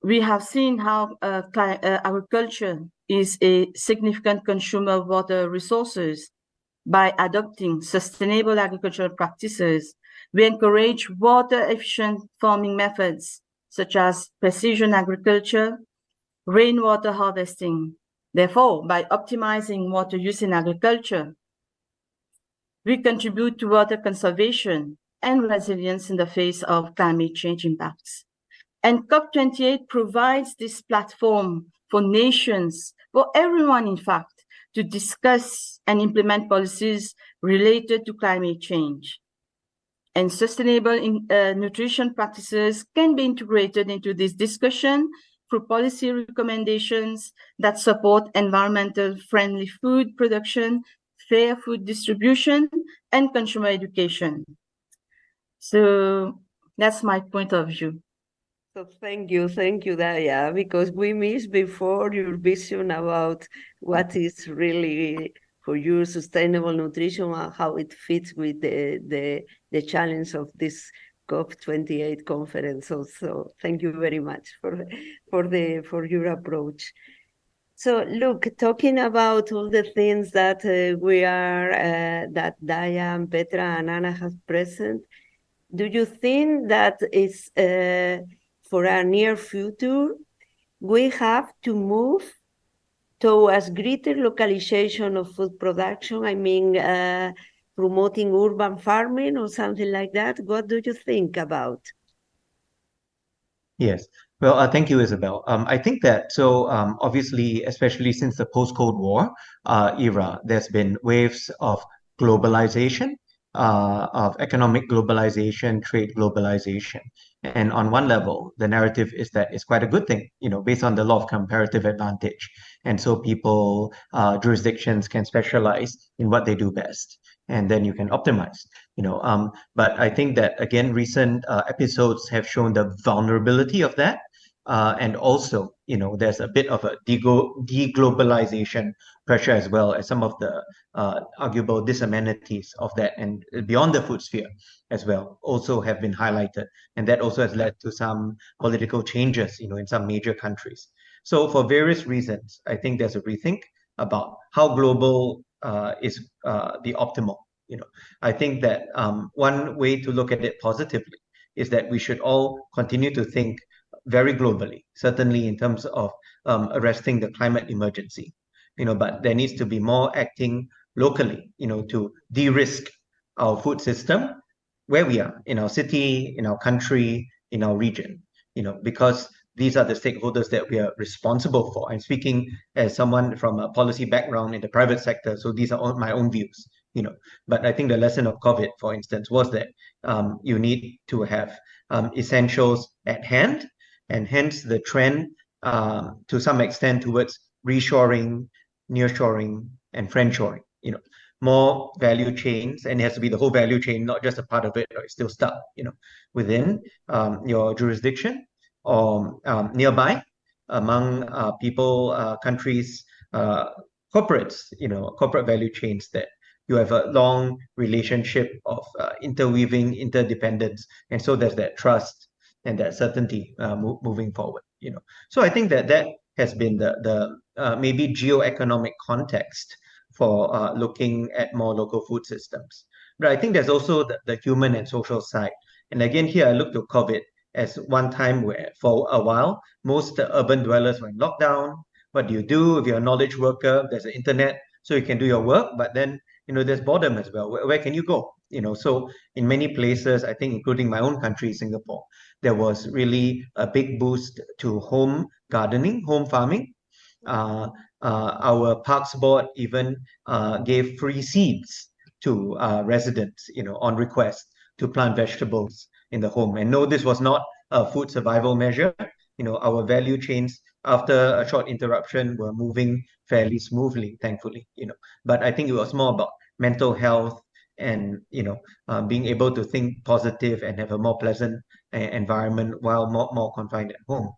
We have seen how agriculture is a significant consumer of water resources. By adopting sustainable agricultural practices, we encourage water-efficient farming methods, such as precision agriculture, rainwater harvesting. Therefore, by optimizing water use in agriculture, we contribute to water conservation and resilience in the face of climate change impacts. And COP28 provides this platform for nations, for everyone, in fact, to discuss and implement policies related to climate change. And sustainable nutrition practices can be integrated into this discussion through policy recommendations that support environmental friendly food production, fair food distribution, and consumer education. So that's my point of view. So thank you, Daya, because we missed before your vision about what is really for you sustainable nutrition and how it fits with the challenge of this COP28 conference. So thank you very much for your approach. So look, talking about all the things that that Daya and Petra and Anna have present, do you think that it's for a near future, we have to move towards greater localization of food production? I mean, promoting urban farming or something like that. What do you think about? Yes. Well, thank you, Isabel. I think that obviously, especially since the post-Cold War era, there's been waves of globalization, of economic globalization, trade globalization. And on one level, the narrative is that it's quite a good thing, based on the law of comparative advantage. And so people, jurisdictions can specialize in what they do best, and then you can optimize. But I think that again, recent episodes have shown the vulnerability of that. And also, there's a bit of a deglobalization pressure as well as some of the arguable disamenities of that and beyond the food sphere as well also have been highlighted. And that also has led to some political changes, in some major countries. So for various reasons, I think there's a rethink about how global is the optimal. I think that one way to look at it positively is that we should all continue to think very globally, certainly in terms of arresting the climate emergency, but there needs to be more acting locally, to de-risk our food system where we are, in our city, in our country, in our region, because these are the stakeholders that we are responsible for. I'm speaking as someone from a policy background in the private sector, so these are my own views, but I think the lesson of COVID, for instance, was that you need to have essentials at hand, and hence the trend to some extent towards reshoring, nearshoring, and friendshoring. More value chains, and it has to be the whole value chain, not just a part of it, or it's still stuck, within your jurisdiction or nearby among people, countries, corporates, corporate value chains that you have a long relationship of interweaving interdependence, and so there's that trust and that certainty moving forward. So I think that has been the maybe geoeconomic context for looking at more local food systems. But I think there's also the human and social side. And again, here I look to COVID as one time where for a while most urban dwellers were in lockdown. What do you do if you're a knowledge worker? There's an internet, so you can do your work, but then there's boredom as well. Where can you go? So in many places, I think including my own country, Singapore, there was really a big boost to home gardening, home farming. Our Parks Board even gave free seeds to residents, on request to plant vegetables in the home. And no, this was not a food survival measure. Our value chains after a short interruption were moving fairly smoothly, thankfully. But I think it was more about mental health and being able to think positive and have a more pleasant environment while more confined at home.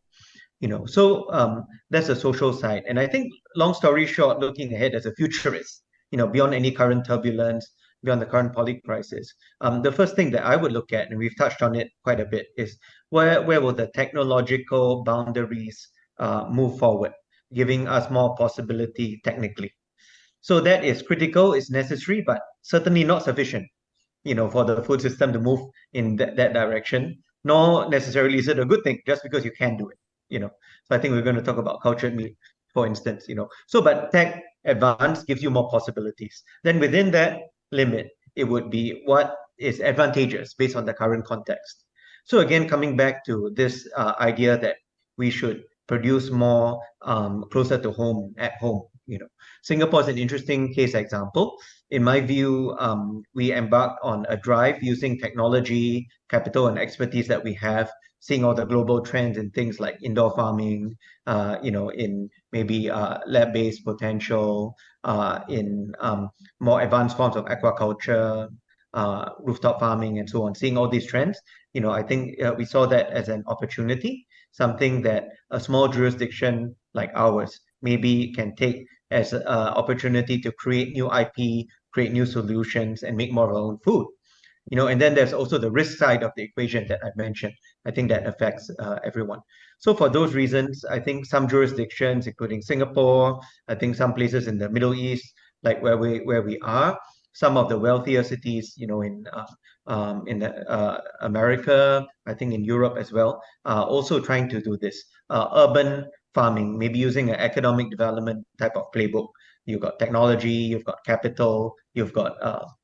So that's the social side. And I think, long story short, looking ahead as a futurist, beyond any current turbulence, beyond the current poly crisis, the first thing that I would look at, and we've touched on it quite a bit, is where will the technological boundaries move forward, giving us more possibility technically. So that is critical, it's necessary, but certainly not sufficient, for the food system to move in that direction, nor necessarily is it a good thing just because you can do it. So I think we're going to talk about cultured meat, for instance, but tech advance gives you more possibilities. Then within that limit, it would be what is advantageous based on the current context. So again, coming back to this idea that we should produce more closer to home, at home. Singapore is an interesting case example. In my view, we embarked on a drive using technology, capital, and expertise that we have, seeing all the global trends in things like indoor farming, in maybe lab-based potential, in more advanced forms of aquaculture, rooftop farming, and so on. Seeing all these trends, I think we saw that as an opportunity, something that a small jurisdiction like ours maybe can take as an opportunity to create new IP, create new solutions, and make more of our own food. And then there's also the risk side of the equation that I've mentioned. I think that affects everyone. So for those reasons, I think some jurisdictions, including Singapore, I think some places in the Middle East, like where we are, some of the wealthier cities, in America, I think in Europe as well, are also trying to do this. Urban farming, maybe using an economic development type of playbook. You've got technology, you've got capital, you've got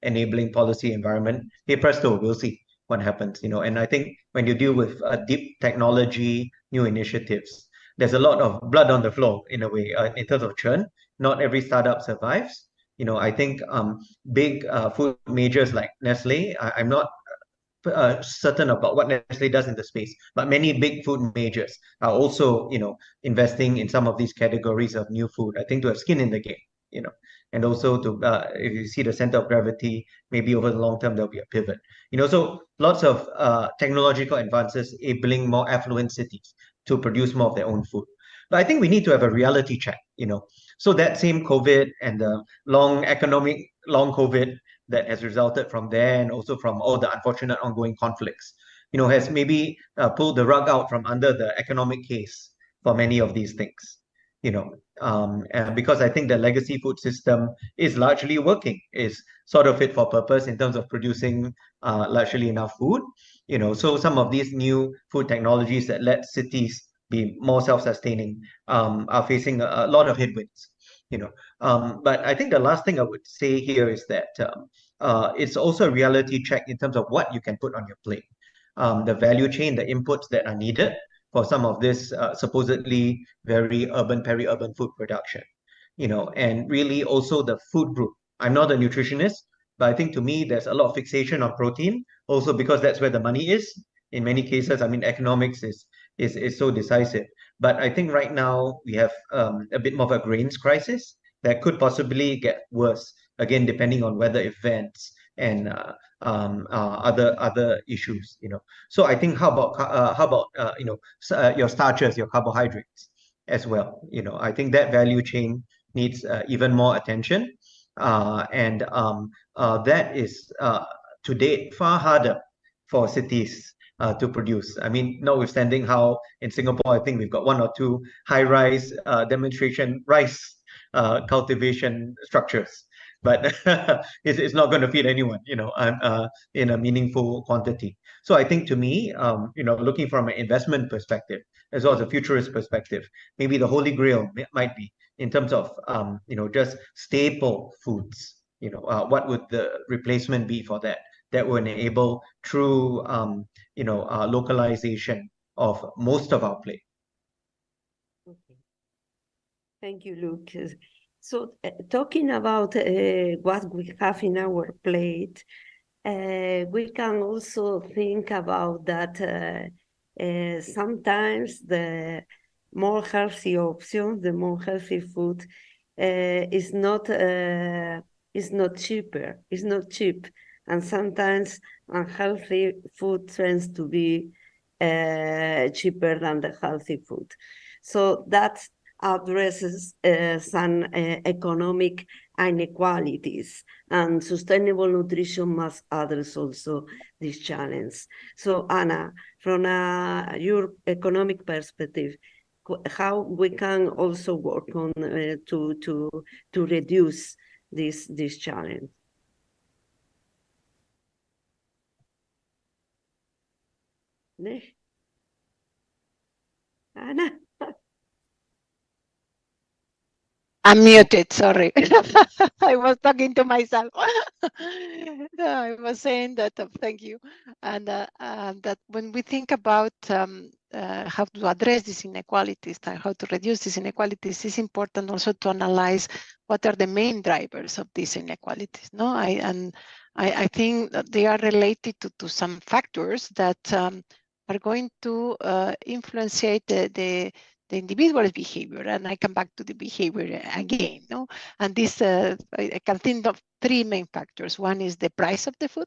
enabling policy environment. Hey, presto, we'll see what happens, And I think when you deal with deep technology, new initiatives, there's a lot of blood on the floor in a way, in terms of churn. Not every startup survives. I think big food majors like Nestle, I'm not certain about what Nestle does in the space, but many big food majors are also, investing in some of these categories of new food, I think, to have skin in the game, and also to, if you see the center of gravity, maybe over the long term, there'll be a pivot, so lots of technological advances enabling more affluent cities to produce more of their own food. But I think we need to have a reality check, so that same COVID and the long COVID that has resulted from there, and also from all the unfortunate ongoing conflicts, has maybe pulled the rug out from under the economic case for many of these things, because I think the legacy food system is largely working, is sort of fit for purpose in terms of producing largely enough food, so some of these new food technologies that let cities be more self-sustaining are facing a lot of headwinds, but I think the last thing I would say here is that it's also a reality check in terms of what you can put on your plate. The value chain, the inputs that are needed for some of this supposedly very urban, peri-urban food production, and really also the food group. I'm not a nutritionist, but I think to me, there's a lot of fixation on protein, also because that's where the money is. In many cases, I mean, economics is so decisive. But I think right now we have a bit more of a grains crisis that could possibly get worse, again, depending on weather events and other issues, So I think how about your starches, your carbohydrates as well, I think that value chain needs even more attention, and that is to date far harder for cities to produce. I mean, notwithstanding how in Singapore, I think we've got one or two high-rise demonstration rice cultivation structures, but it's not going to feed anyone, in a meaningful quantity. So I think to me, looking from an investment perspective, as well as a futurist perspective, maybe the holy grail might be in terms of, just staple foods, what would the replacement be for that? That will enable true, localization of most of our plate. Okay. Thank you, Lucas. So talking about what we have in our plate, we can also think about that sometimes the more healthy option, the more healthy food is not cheaper, it's not cheap. And sometimes unhealthy food tends to be cheaper than the healthy food. So that addresses some economic inequalities, and sustainable nutrition must address also this challenge. So Anna, from your economic perspective, how we can also work on to reduce this challenge? Anna? I'm muted, sorry. I was talking to myself. I was saying that, thank you. And that when we think about how to address these inequalities and how to reduce these inequalities, it's important also to analyze what are the main drivers of these inequalities. No, I think that they are related to some factors that are going to influence the individual's behavior, and I come back to the behavior again. No, and this I can think of three main factors. One is the price of the food.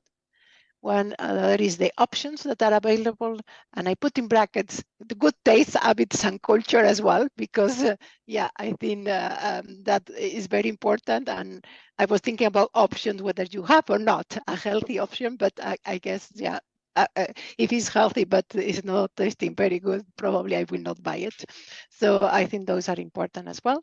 One other is the options that are available, and I put in brackets the good taste, habits, and culture as well, because yeah, I think that is very important. And I was thinking about options, whether you have or not a healthy option, but I guess yeah. If it's healthy but it's not tasting very good, probably I will not buy it. So I think those are important as well.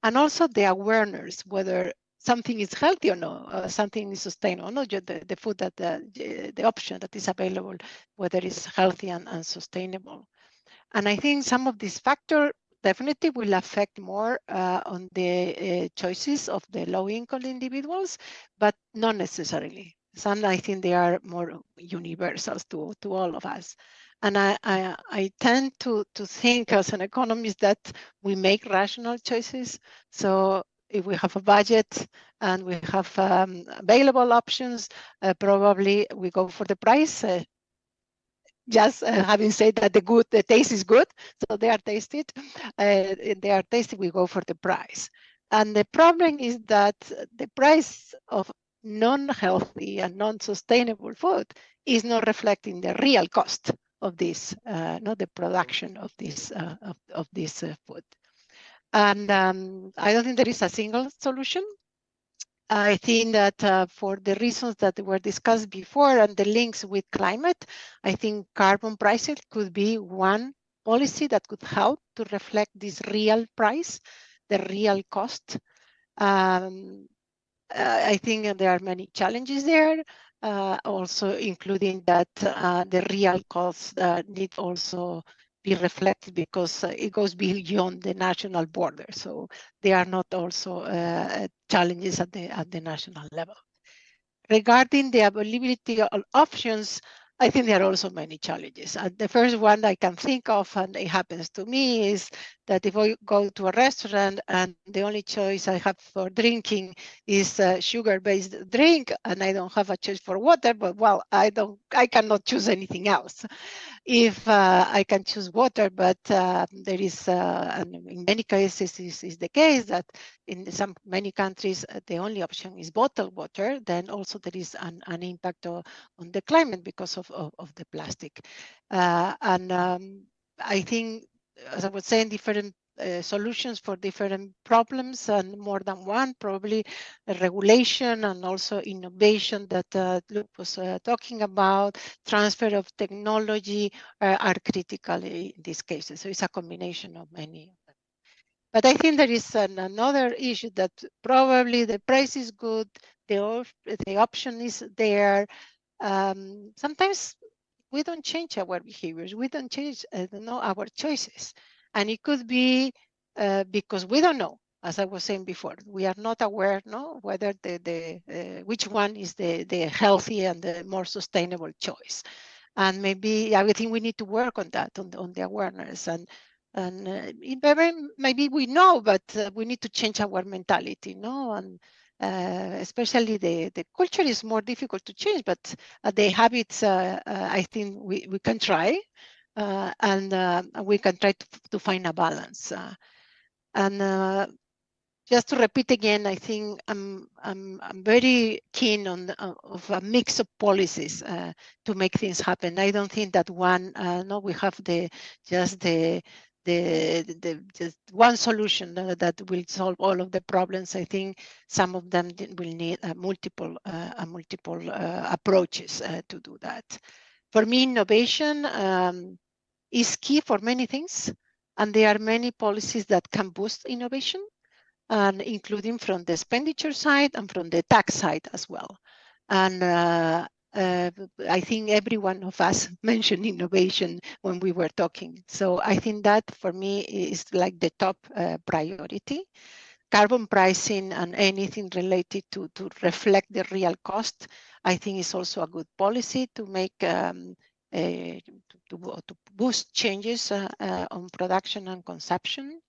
And also the awareness, whether something is healthy or not, something is sustainable or not, the food that the option that is available, whether it's healthy and sustainable. And I think some of these factors definitely will affect more on the choices of the low-income individuals, but not necessarily. Some, I think they are more universal to all of us. And I tend to think as an economist that we make rational choices. So if we have a budget and we have available options, probably we go for the price. Just having said that the taste is good, so they are tasted. They are tasted, we go for the price. And the problem is that the price of non-healthy and non-sustainable food is not reflecting the real cost of this, not the production of this food. And I don't think there is a single solution. I think that for the reasons that were discussed before and the links with climate, I think carbon pricing could be one policy that could help to reflect this real price, the real cost. I think there are many challenges there, also including that the real costs need also be reflected because it goes beyond the national border. So they are not also challenges at the national level. Regarding the availability of options, I think there are also many challenges. And the first one I can think of, and it happens to me, is that if I go to a restaurant and the only choice I have for drinking is a sugar-based drink, and I don't have a choice for water, but well, I cannot choose anything else. If I can choose water, but there is, and in many cases, this is the case that in many countries, the only option is bottled water, then also there is an impact on the climate because of the plastic. And I think, as I was saying, different solutions for different problems and more than one, probably regulation and also innovation that Luke was talking about, transfer of technology are critical in these cases. So it's a combination of many. But I think there is another issue that probably the price is good, the option is there. Sometimes we don't change our behaviors. We don't change our choices. And it could be because we don't know, as I was saying before, we are not aware whether which one is the healthy and the more sustainable choice. And maybe I think we need to work on that, on the awareness. And maybe we know, but we need to change our mentality, and especially the culture is more difficult to change, but the habits, I think we can try, and we can try to find a balance. And just to repeat again, I think I'm very keen on of a mix of policies to make things happen. I don't think that one, we have just one solution that will solve all of the problems. I think some of them will need multiple approaches to do that. For me, innovation is key for many things, and there are many policies that can boost innovation, and including from the expenditure side and from the tax side as well. And I think every one of us mentioned innovation when we were talking. So I think that for me is like the top priority. Carbon pricing and anything related to reflect the real cost, I think is also a good policy to make to boost changes on production and consumption.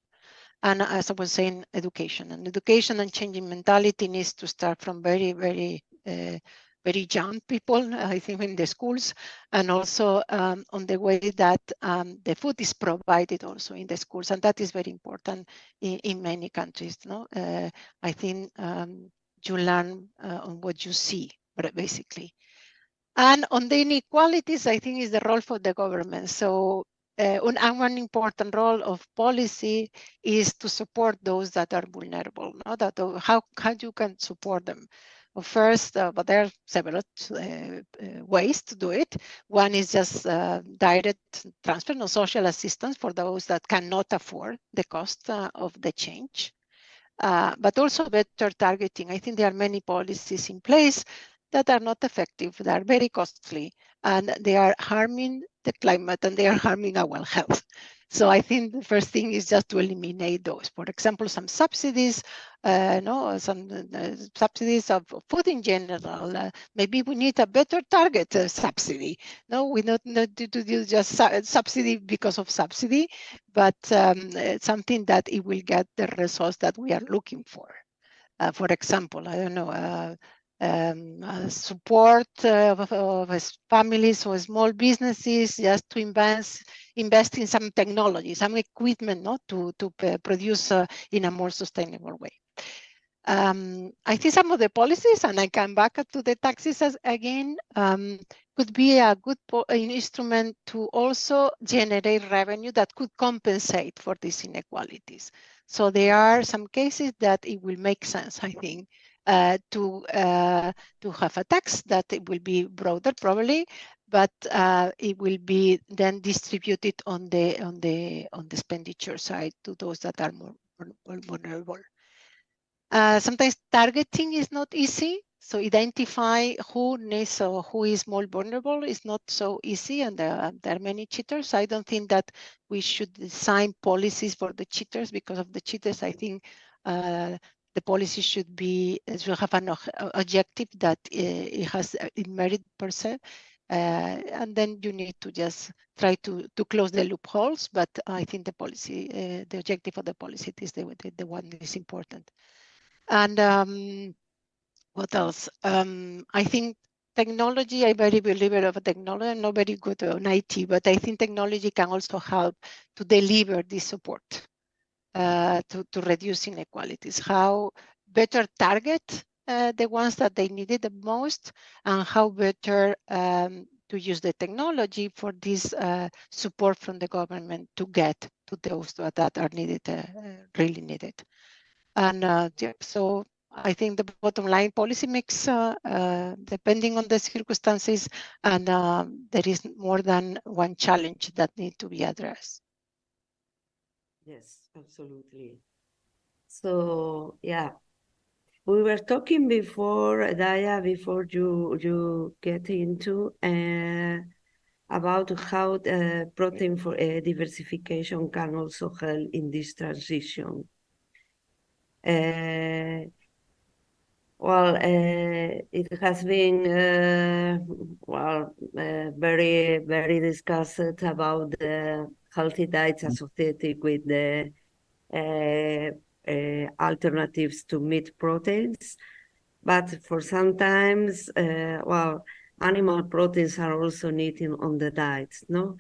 And as I was saying, education and changing mentality needs to start from very, very, very young people, I think, in the schools, and also on the way that the food is provided also in the schools. And that is very important in many countries. I think you learn on what you see, basically. And on the inequalities, I think is the role for the government. So one important role of policy is to support those that are vulnerable. How you can support them? Well, first, but there are several ways to do it. One is just direct transfer, social assistance for those that cannot afford the cost of the change. but also better targeting. I think there are many policies in place that are not effective, that are very costly, and they are harming the climate and they are harming our health. So I think the first thing is just to eliminate those. For example, some subsidies, subsidies of food in general. Maybe we need a better target subsidy. No, we don't need to do just subsidy because of subsidy, but something that it will get the results that we are looking for. For example, I don't know, support of families or small businesses just to invest in some technology, some equipment, to produce in a more sustainable way. I think some of the policies, and I come back to the taxes again, could be a good instrument to also generate revenue that could compensate for these inequalities. So there are some cases that it will make sense, I think, to have a tax that it will be broader probably, but it will be then distributed on the expenditure side to those that are more vulnerable. Sometimes targeting is not easy. So identify who needs or who is more vulnerable is not so easy, and there are many cheaters. I don't think that we should design policies for the cheaters because of the cheaters. I think the policy should have an objective that it has in merit per se. And then you need to just try to close the loopholes. But I think the policy, the objective of the policy is the one that is important. And what else? I think technology, I'm very believer of technology. I'm not very good on IT, but I think technology can also help to deliver this support to reduce inequalities. How better target the ones that they needed the most, and how better to use the technology for this support from the government to get to those that are needed, really needed. And yeah, so I think the bottom line policy mix, depending on the circumstances, and there is more than one challenge that need to be addressed. Yes, absolutely. So yeah, we were talking before, Daya, before you get into about how protein for diversification can also help in this transition. Well, it has been very, very discussed about the healthy diets associated with the alternatives to meat proteins. But for sometimes, animal proteins are also needed on the diets, no?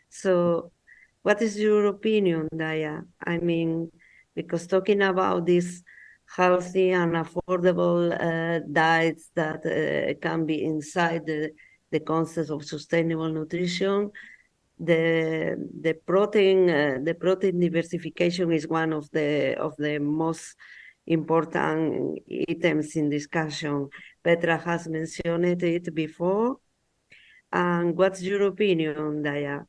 So what is your opinion, Daya? I mean, because talking about this healthy and affordable diets that can be inside the concept of sustainable nutrition, the protein diversification is one of the most important items in discussion. Petra has mentioned it before. And what's your opinion, Daya?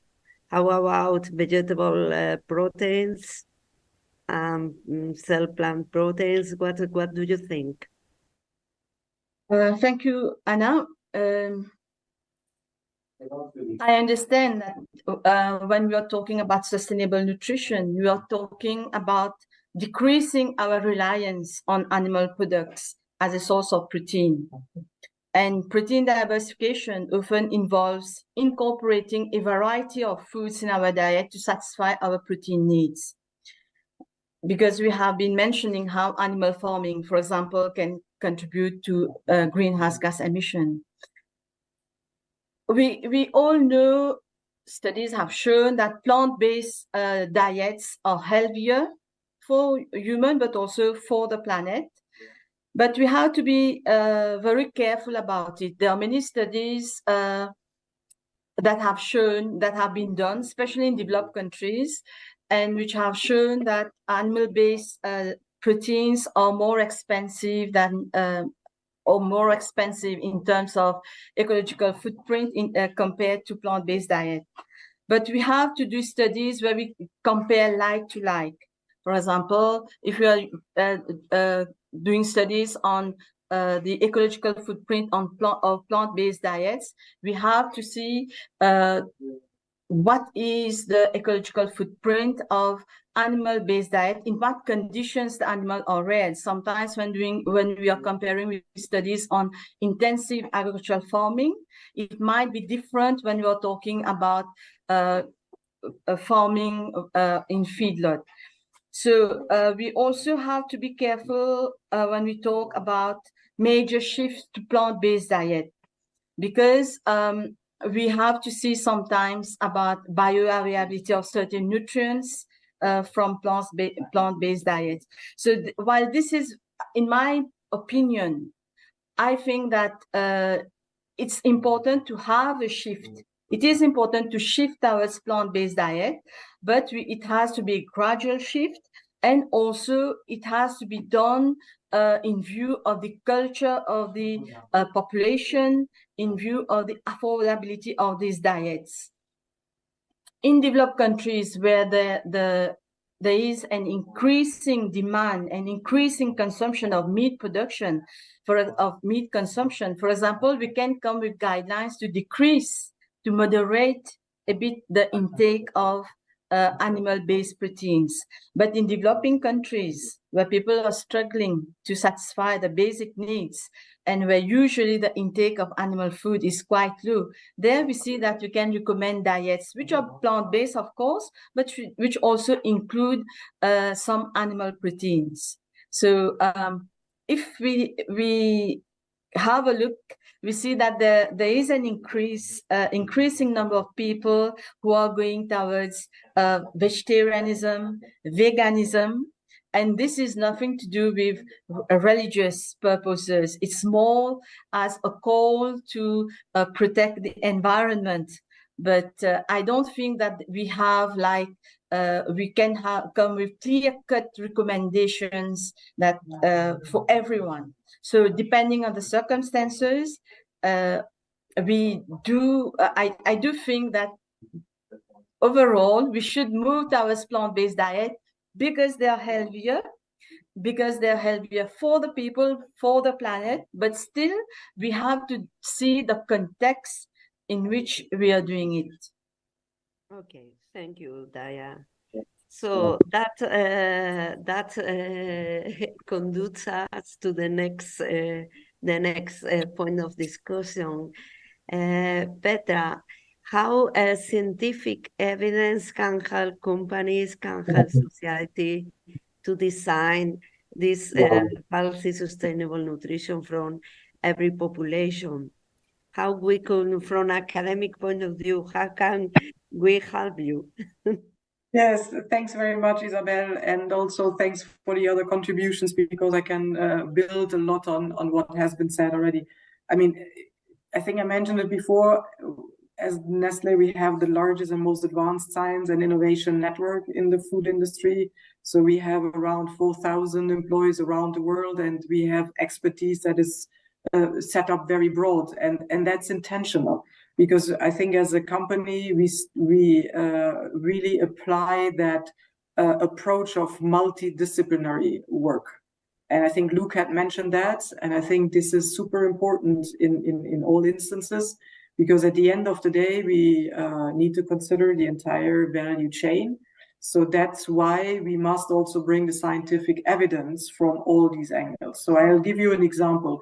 How about vegetable proteins? Cell plant proteins, what do you think? Thank you, Anna. I understand that when we are talking about sustainable nutrition, we are talking about decreasing our reliance on animal products as a source of protein. And protein diversification often involves incorporating a variety of foods in our diet to satisfy our protein needs. Because we have been mentioning how animal farming, for example, can contribute to greenhouse gas emission. We all know, studies have shown that plant-based diets are healthier for humans, but also for the planet. But we have to be very careful about it. There are many studies that have been done, especially in developed countries, and which have shown that animal-based proteins are more expensive than or more expensive in terms of ecological footprint compared to plant-based diet. But we have to do studies where we compare like to like. For example, if we are doing studies on the ecological footprint on plant-based diets, we have to see what is the ecological footprint of animal-based diet, in what conditions the animal are reared. Sometimes when we are comparing with studies on intensive agricultural farming, it might be different when we are talking about farming in feedlot. So we also have to be careful when we talk about major shifts to plant-based diet, because we have to see sometimes about bioavailability of certain nutrients from plant-based diets. So while this is, in my opinion, I think that it's important to have a shift. It is important to shift towards plant-based diet, but it has to be a gradual shift, and also it has to be done in view of the culture of the population, in view of the affordability of these diets. In developed countries where there is an increasing demand and increasing consumption of meat production, of meat consumption, for example, we can come with guidelines to decrease, to moderate a bit the intake of animal-based proteins. But in developing countries where people are struggling to satisfy the basic needs, and where usually the intake of animal food is quite low, there we see that we can recommend diets which are plant-based, of course, but which also include some animal proteins. So if we have a look, we see that there is an increasing number of people who are going towards vegetarianism, veganism, and this is nothing to do with religious purposes. It's more as a call to protect the environment. But I don't think that we have we can come with clear-cut recommendations that for everyone. So depending on the circumstances, I do think that overall we should move towards plant-based diet because they are healthier, for the people, for the planet, but still we have to see the context in which we are doing it. Okay, thank you, Daya. So that conducts us to the next point of discussion. Petra, how scientific evidence can help companies, can help society to design this healthy, sustainable nutrition from every population? How we can, from academic point of view, how can we help you? Yes, thanks very much, Isabel, and also thanks for the other contributions, because I can build a lot on what has been said already. I mean, I think I mentioned it before, as Nestle, we have the largest and most advanced science and innovation network in the food industry. So we have around 4,000 employees around the world, and we have expertise that is set up very broad, and that's intentional. Because I think as a company, we really apply that approach of multidisciplinary work. And I think Luke had mentioned that, and I think this is super important in all instances, because at the end of the day, we need to consider the entire value chain. So that's why we must also bring the scientific evidence from all these angles. So I'll give you an example.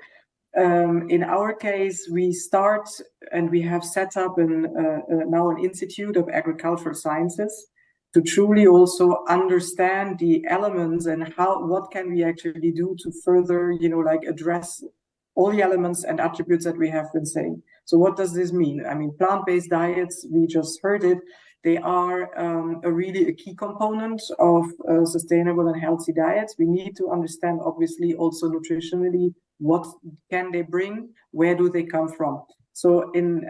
In our case, we start and we have set up now an Institute of Agricultural Sciences to truly also understand the elements and what can we actually do to further, address all the elements and attributes that we have been saying. So what does this mean? I mean, plant-based diets, we just heard it, they are really a key component of sustainable and healthy diets. We need to understand, obviously, also nutritionally, what can they bring? Where do they come from? So in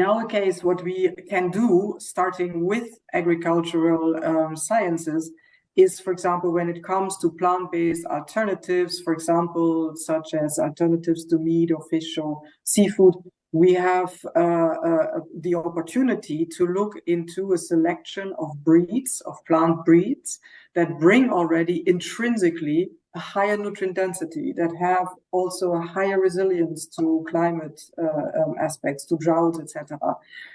our case, what we can do, starting with agricultural sciences, is, for example, when it comes to plant-based alternatives, for example, such as alternatives to meat or fish or seafood, we have the opportunity to look into a selection of breeds, of plant breeds, that bring already intrinsically a higher nutrient density, that have also a higher resilience to climate aspects, to drought, etc.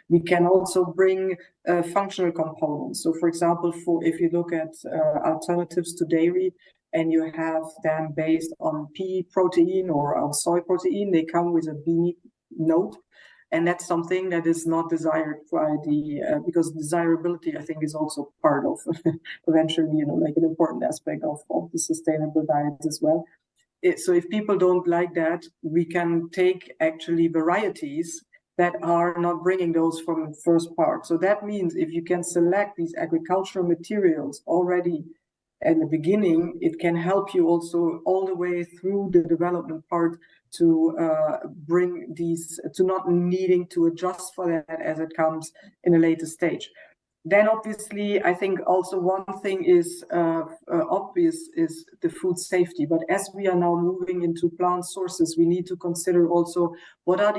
We can also bring functional components. So, for example, if you look at alternatives to dairy, and you have them based on pea protein or on soy protein, they come with a B note, and that's something that is not desired by because desirability, I think, is also part of eventually, like an important aspect of the sustainable diet as well. So if people don't like that, we can take actually varieties that are not bringing those from the first part. So that means if you can select these agricultural materials already in the beginning, it can help you also all the way through the development part to bring these, to not needing to adjust for that as it comes in a later stage. Then obviously, I think also one thing is obvious is the food safety. But as we are now moving into plant sources, we need to consider also what are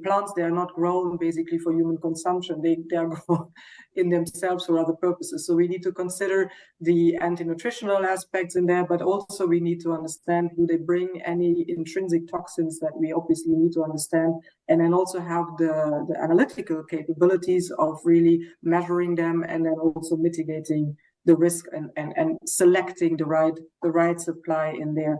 plants, they are not grown basically for human consumption. They are grown in themselves for other purposes. So we need to consider the anti-nutritional aspects in there, but also we need to understand, do they bring any intrinsic toxins that we obviously need to understand, and then also have the analytical capabilities of really measuring them and then also mitigating the risk and selecting the right supply in there.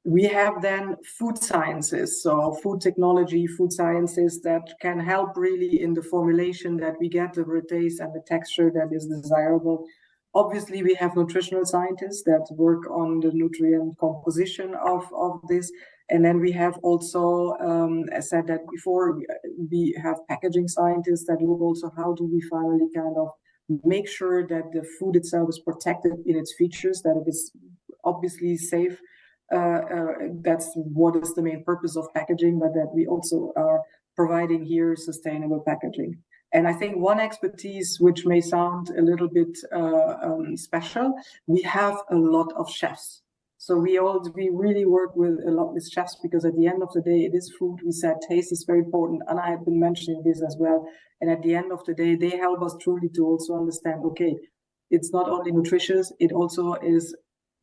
We have then food sciences, so food technology, food sciences that can help really in the formulation that we get the taste and the texture that is desirable. Obviously, we have nutritional scientists that work on the nutrient composition of this. And then we have also, as said that before, we have packaging scientists that look also how do we finally kind of make sure that the food itself is protected in its features, that it is obviously safe. That's what is the main purpose of packaging, but that we also are providing here sustainable packaging. And I think one expertise, which may sound a little bit special, we have a lot of chefs. So we really work with a lot with chefs, because at the end of the day, it is food. We said taste is very important, and I have been mentioning this as well. And at the end of the day, they help us truly to also understand, okay, it's not only nutritious, it also is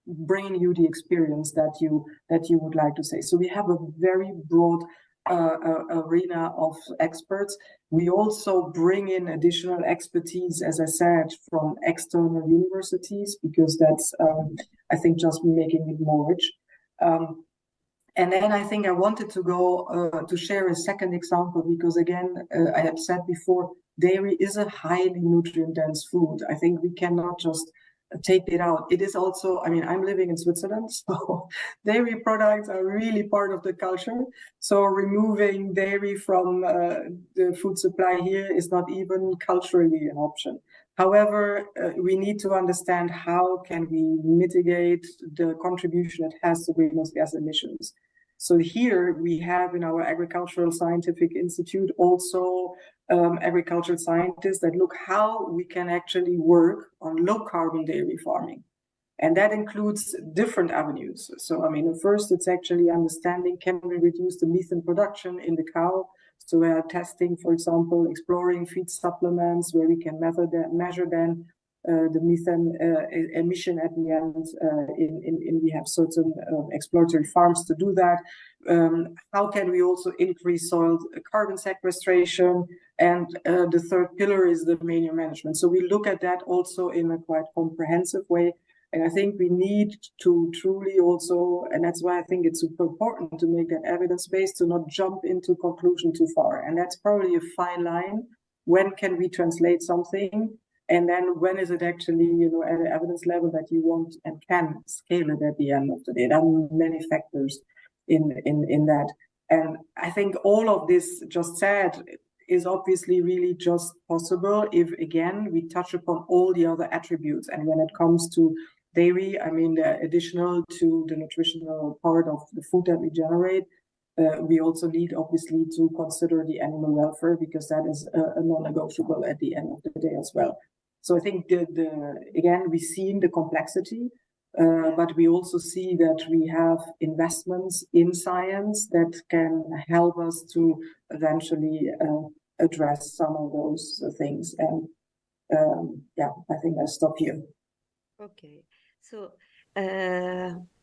bringing you the experience that you would like to say. So we have a very broad arena of experts. We also bring in additional expertise, as I said, from external universities, because that's, I think, just making it more rich. And then I think I wanted to go to share a second example, because again, I had said before, dairy is a highly nutrient-dense food. I think we cannot just take it out. It is also, I'm living in Switzerland, so dairy products are really part of the culture. So removing dairy from the food supply here is not even culturally an option. However, we need to understand how can we mitigate the contribution it has to greenhouse gas emissions. So here we have in our Agricultural Scientific Institute also agricultural scientists that look how we can actually work on low carbon dairy farming. And that includes different avenues. So, first it's actually understanding, can we reduce the methane production in the cow? So we are testing, for example, exploring feed supplements where we can measure then the methane emission at the end. We have certain exploratory farms to do that. How can we also increase soil carbon sequestration? And the third pillar is the manure management. So we look at that also in a quite comprehensive way. And I think we need to truly also, and that's why I think it's super important to make that evidence-based, to not jump into conclusion too far. And that's probably a fine line. When can we translate something? And then when is it actually, at an evidence level that you want and can scale it at the end of the day? There are many factors in that. And I think all of this just said is obviously really just possible if, again, we touch upon all the other attributes. And when it comes to dairy, the additional to the nutritional part of the food that we generate, we also need obviously to consider the animal welfare, because that is a non-negotiable at the end of the day as well. So I think again, we've seen the complexity. But we also see that we have investments in science that can help us to eventually address some of those things. And yeah, I think I'll stop here. Okay, so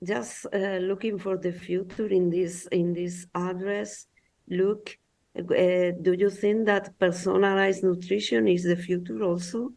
just looking for the future in this address, Luke, do you think that personalized nutrition is the future also?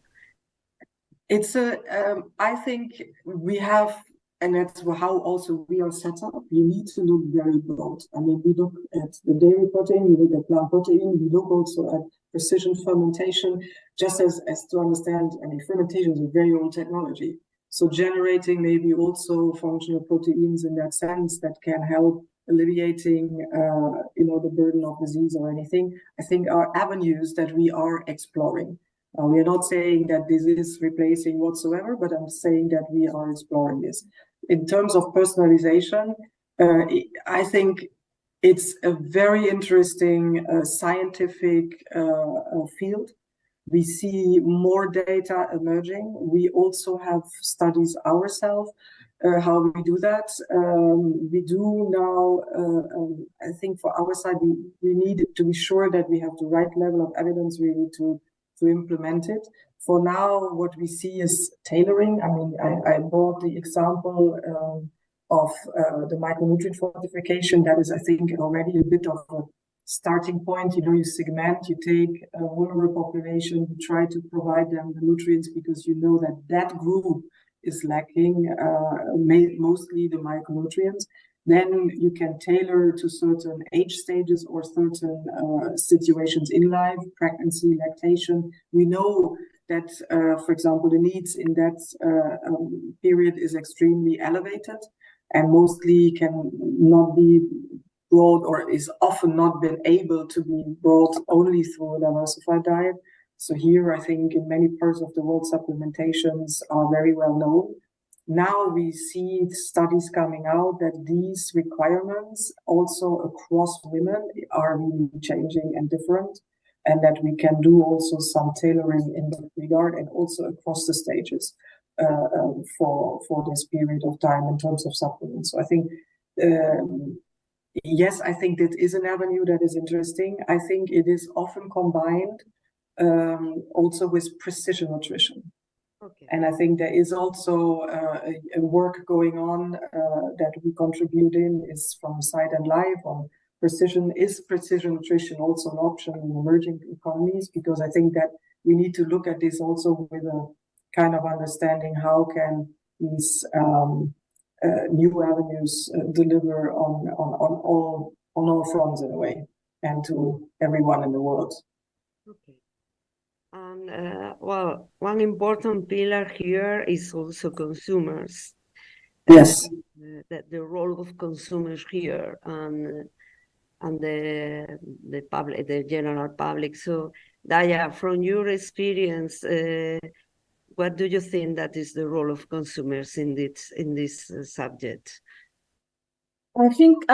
It's I think we have, and that's how also we are set up. You need to look very broad. I mean, we look at the dairy protein, we look at plant protein, we look also at precision fermentation, just as to understand. I mean, fermentation is a very old technology. So generating maybe also functional proteins in that sense that can help alleviating, the burden of disease or anything, I think are avenues that we are exploring. We are not saying that this is replacing whatsoever, but I'm saying that we are exploring this. In terms of personalization, I think it's a very interesting scientific field. We see more data emerging. We also have studies ourselves how we do that. We do now, I think for our side, we need to be sure that we have the right level of evidence really to implement it. For now, what we see is tailoring. I mean, I brought the example of the micronutrient fortification. That is, I think, already a bit of a starting point. You segment, you take a vulnerable population, you try to provide them the nutrients because you know that that group is lacking mostly the micronutrients. Then you can tailor to certain age stages or certain situations in life, pregnancy, lactation. We know that, for example, the needs in that period is extremely elevated and mostly can not be brought or is often not been able to be brought only through a diversified diet. So here, I think in many parts of the world, supplementations are very well known. Now we see studies coming out that these requirements also across women are really changing and different, and that we can do also some tailoring in that regard and also across the stages for this period of time in terms of supplements. So I think, yes, I think that is an avenue that is interesting. I think it is often combined also with precision nutrition. Okay. And I think there is also a work going on that we contribute in is from Site and Life on precision. Is precision nutrition also an option in emerging economies? Because I think that we need to look at this also with a kind of understanding how can these new avenues deliver on all fronts in a way and to everyone in the world. Okay. And well, one important pillar here is also consumers. Yes. The role of consumers here and the public, the general public. So, Daya, from your experience, what do you think that is the role of consumers in this subject? I think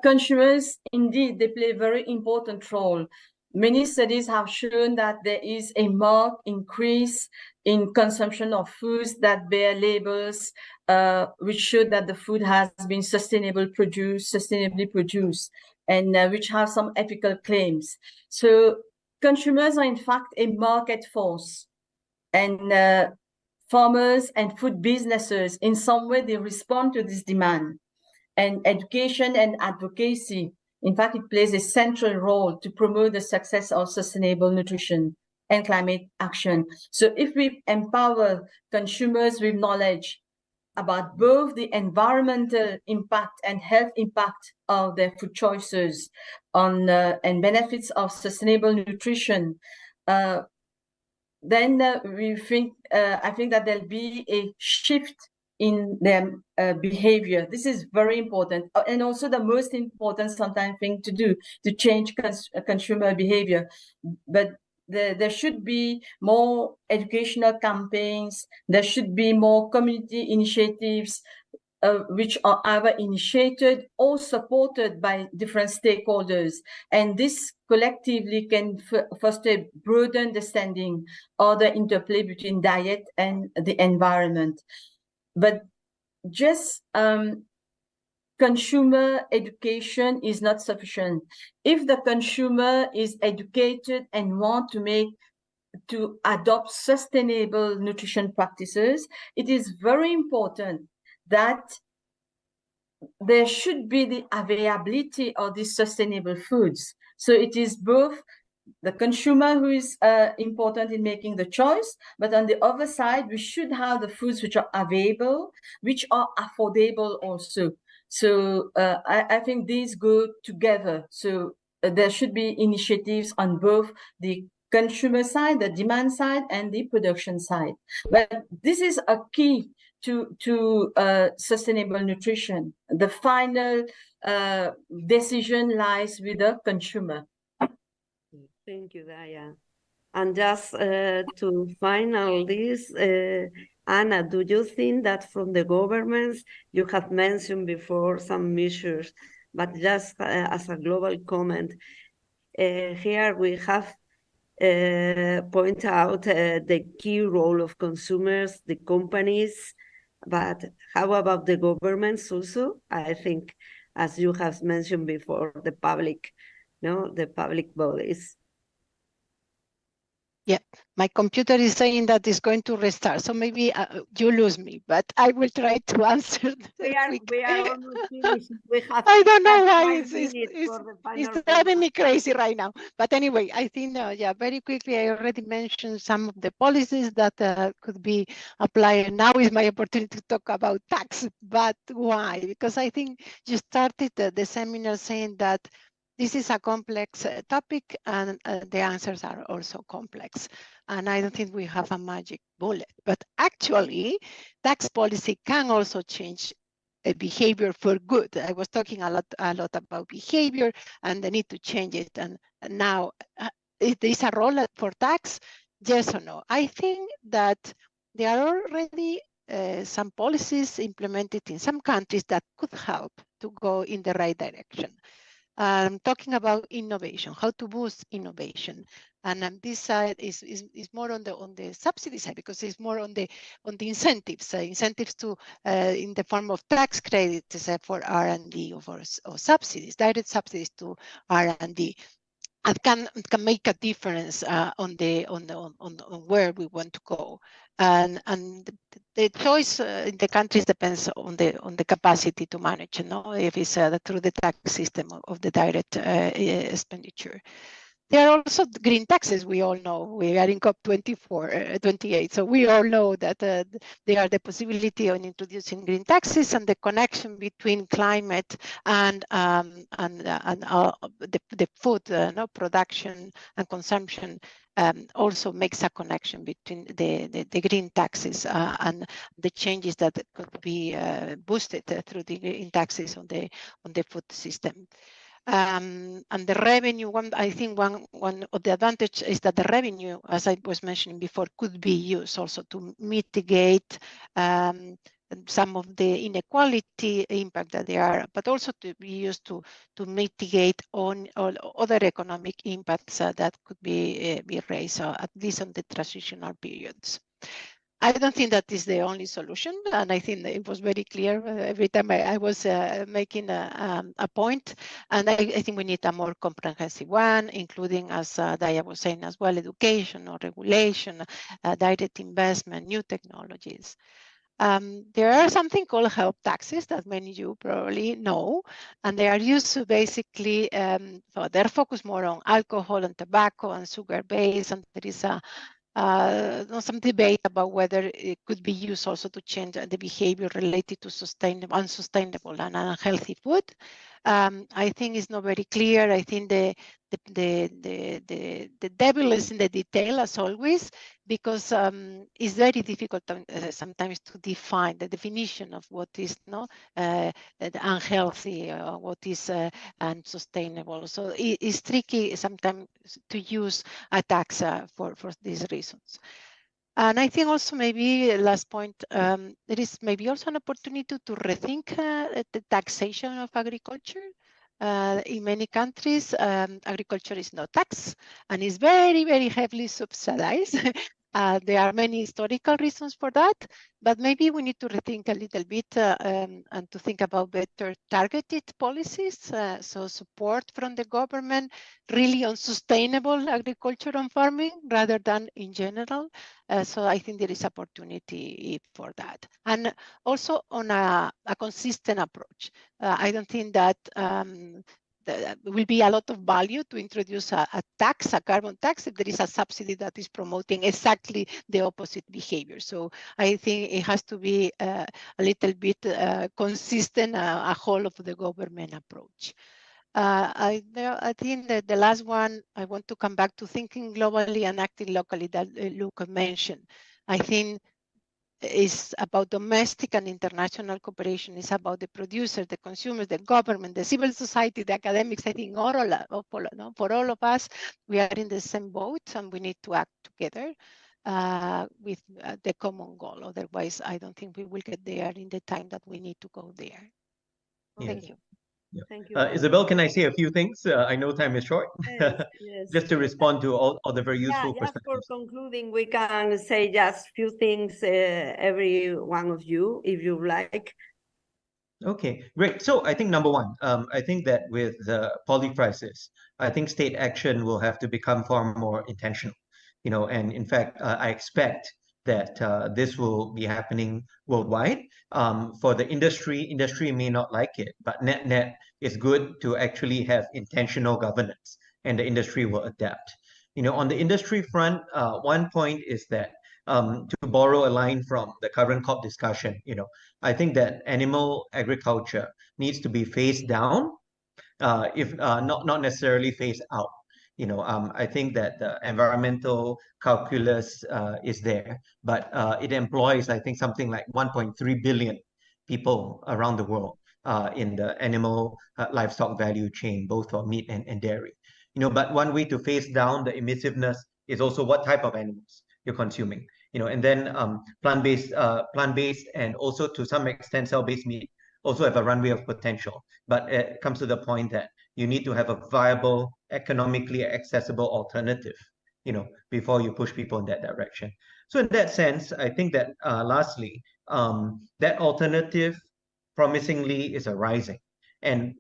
consumers, indeed, they play a very important role. Many studies have shown that there is a marked increase in consumption of foods that bear labels which show that the food has been sustainably produced, and which have some ethical claims. So consumers are in fact a market force, and farmers and food businesses, in some way, they respond to this demand. And education and advocacy, in fact, it plays a central role to promote the success of sustainable nutrition and climate action. So if we empower consumers with knowledge about both the environmental impact and health impact of their food choices on and benefits of sustainable nutrition, then I think that there'll be a shift in their behavior. This is very important, and also the most important sometimes thing to do to change consumer behavior. But there should be more educational campaigns. There should be more community initiatives which are either initiated or supported by different stakeholders. And this collectively can foster broader understanding of the interplay between diet and the environment. But just consumer education is not sufficient. If the consumer is educated and want to adopt sustainable nutrition practices, it is very important that there should be the availability of these sustainable foods. So it is both the consumer who is important in making the choice, but on the other side, we should have the foods which are available, which are affordable also. So I think these go together. So there should be initiatives on both the consumer side, the demand side, and the production side. But this is a key to sustainable nutrition. The final decision lies with the consumer. Thank you, Daya. And just to final this, Anna, do you think that from the governments, you have mentioned before some measures, but just as a global comment, here we have point out the key role of consumers, the companies, but how about the governments also? I think, as you have mentioned before, the public, no, the public bodies. Yeah, my computer is saying that it's going to restart, so maybe you lose me, but I will try to answer. We are almost finished. We have I don't know why it's driving me crazy right now. But anyway, I think, yeah, very quickly, I already mentioned some of the policies that could be applied. Now is my opportunity to talk about tax. But why? Because I think you started the seminar saying that this is a complex topic, and the answers are also complex. And I don't think we have a magic bullet. But actually, tax policy can also change behavior for good. I was talking a lot about behavior and the need to change it. And now, is there a role for tax? Yes or no? I think that there are already some policies implemented in some countries that could help to go in the right direction. Talking about innovation, how to boost innovation, and this side is more on the subsidy side, because it's more on the incentives, incentives to in the form of tax credits for R&D or subsidies, direct subsidies to R&D. And can make a difference on where we want to go, and the choice in the countries depends on the capacity to manage. You know, if it's through the tax system of the direct expenditure. There are also green taxes. We all know we are in COP24, 28. So we all know that there are the possibility of introducing green taxes, and the connection between climate and the food production and consumption also makes a connection between the green taxes and the changes that could be boosted through the green taxes on the food system. And the revenue, I think one of the advantage is that the revenue, as I was mentioning before, could be used also to mitigate some of the inequality impact that there are, but also to be used to mitigate on all other economic impacts that could be raised, at least on the transitional periods. I don't think that is the only solution, and I think it was very clear every time I was making a point, and I think we need a more comprehensive one, including, as Daya was saying as well, education or regulation, direct investment, new technologies. There are something called health taxes that many of you probably know, and they are used to basically, so they're focused more on alcohol and tobacco and sugar base, and there is some debate about whether it could be used also to change the behavior related to unsustainable and unhealthy food. I think it's not very clear. I think the devil is in the detail, as always, because it's very difficult sometimes to define the definition of what is unhealthy or what is unsustainable. So it's tricky sometimes to use a tax for these reasons. And I think also maybe last point, there is maybe also an opportunity to rethink the taxation of agriculture. In many countries, agriculture is not taxed and is very, very heavily subsidized. There are many historical reasons for that, but maybe we need to rethink a little bit and to think about better targeted policies. So support from the government really on sustainable agriculture and farming rather than in general. So I think there is opportunity for that. And also on a consistent approach. I don't think that there will be a lot of value to introduce a tax, a carbon tax, if there is a subsidy that is promoting exactly the opposite behavior. So I think it has to be a little bit consistent, a whole of the government approach. I think that the last one, I want to come back to thinking globally and acting locally that Luke mentioned. I think is about domestic and international cooperation. It's about the producers, the consumers, the government, the civil society, the academics. I think for all of us, we are in the same boat and we need to act together with the common goal. Otherwise, I don't think we will get there in the time that we need to go there. Yes. Thank you. Yeah. Thank you. Isabel, can I say a few things? I know time is short. Yes, yes. Just to respond to all the very useful Just for perspectives. concluding, we can say just few things, every one of you, if you like. Okay, great. So I think number one, I think that with the poly crisis, I think state action will have to become far more intentional. And in fact, I expect that this will be happening worldwide. For the industry may not like it, but net, it's good to actually have intentional governance, and the industry will adapt. On the industry front, one point is that to borrow a line from the current COP discussion, I think that animal agriculture needs to be phased down, if not necessarily phased out. I think that the environmental calculus is there, but it employs, I think, something like 1.3 billion people around the world in the animal livestock value chain, both for meat and dairy. But one way to phase down the emissiveness is also what type of animals you're consuming. And then plant-based, and also to some extent cell-based meat also have a runway of potential. But it comes to the point that you need to have a viable, economically accessible alternative, before you push people in that direction. So in that sense, I think that lastly, that alternative promisingly is arising. And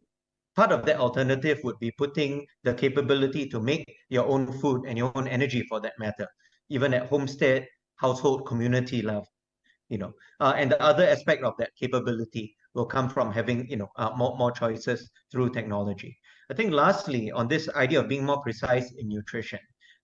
part of that alternative would be putting the capability to make your own food and your own energy, for that matter, even at homestead, household, community level. And the other aspect of that capability will come from having more choices through technology. I think lastly, on this idea of being more precise in nutrition,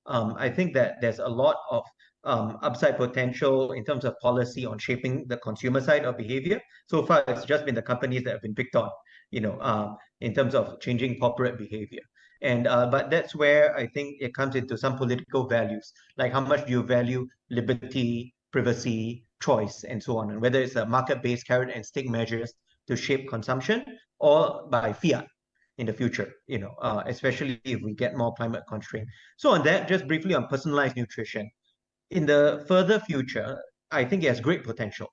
I think that there's a lot of upside potential in terms of policy on shaping the consumer side of behavior. So far, it's just been the companies that have been picked on, in terms of changing corporate behavior. And but that's where I think it comes into some political values, like how much do you value liberty, privacy, choice, and so on, and whether it's a market-based carrot and stick measures to shape consumption, or by fiat in the future, especially if we get more climate constraint. So on that, just briefly on personalized nutrition, in the further future, I think it has great potential.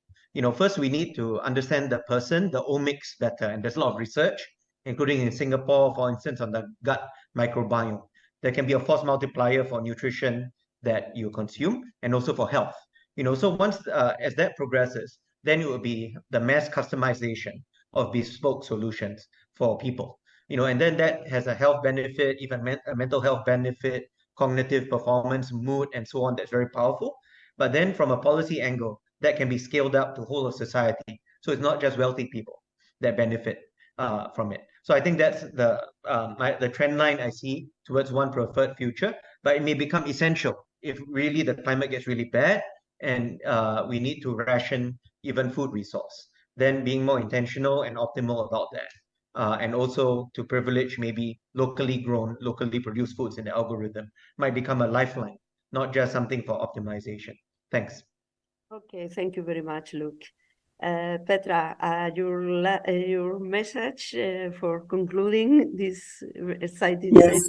First we need to understand the person, the omics better, and there's a lot of research, including in Singapore, for instance, on the gut microbiome. There can be a force multiplier for nutrition that you consume, and also for health. So once as that progresses, then it will be the mass customization of bespoke solutions for people. And then that has a health benefit, even a mental health benefit, cognitive performance, mood, and so on. That's very powerful. But then from a policy angle, that can be scaled up to the whole of society. So it's not just wealthy people that benefit from it. So I think that's the trend line I see towards one preferred future, but it may become essential if really the climate gets really bad and we need to ration even food resource. Then being more intentional and optimal about that. And also to privilege maybe locally grown, locally produced foods in the algorithm might become a lifeline, not just something for optimization. Thanks. Okay, thank you very much, Luke. Petra, your message for concluding this exciting Yes,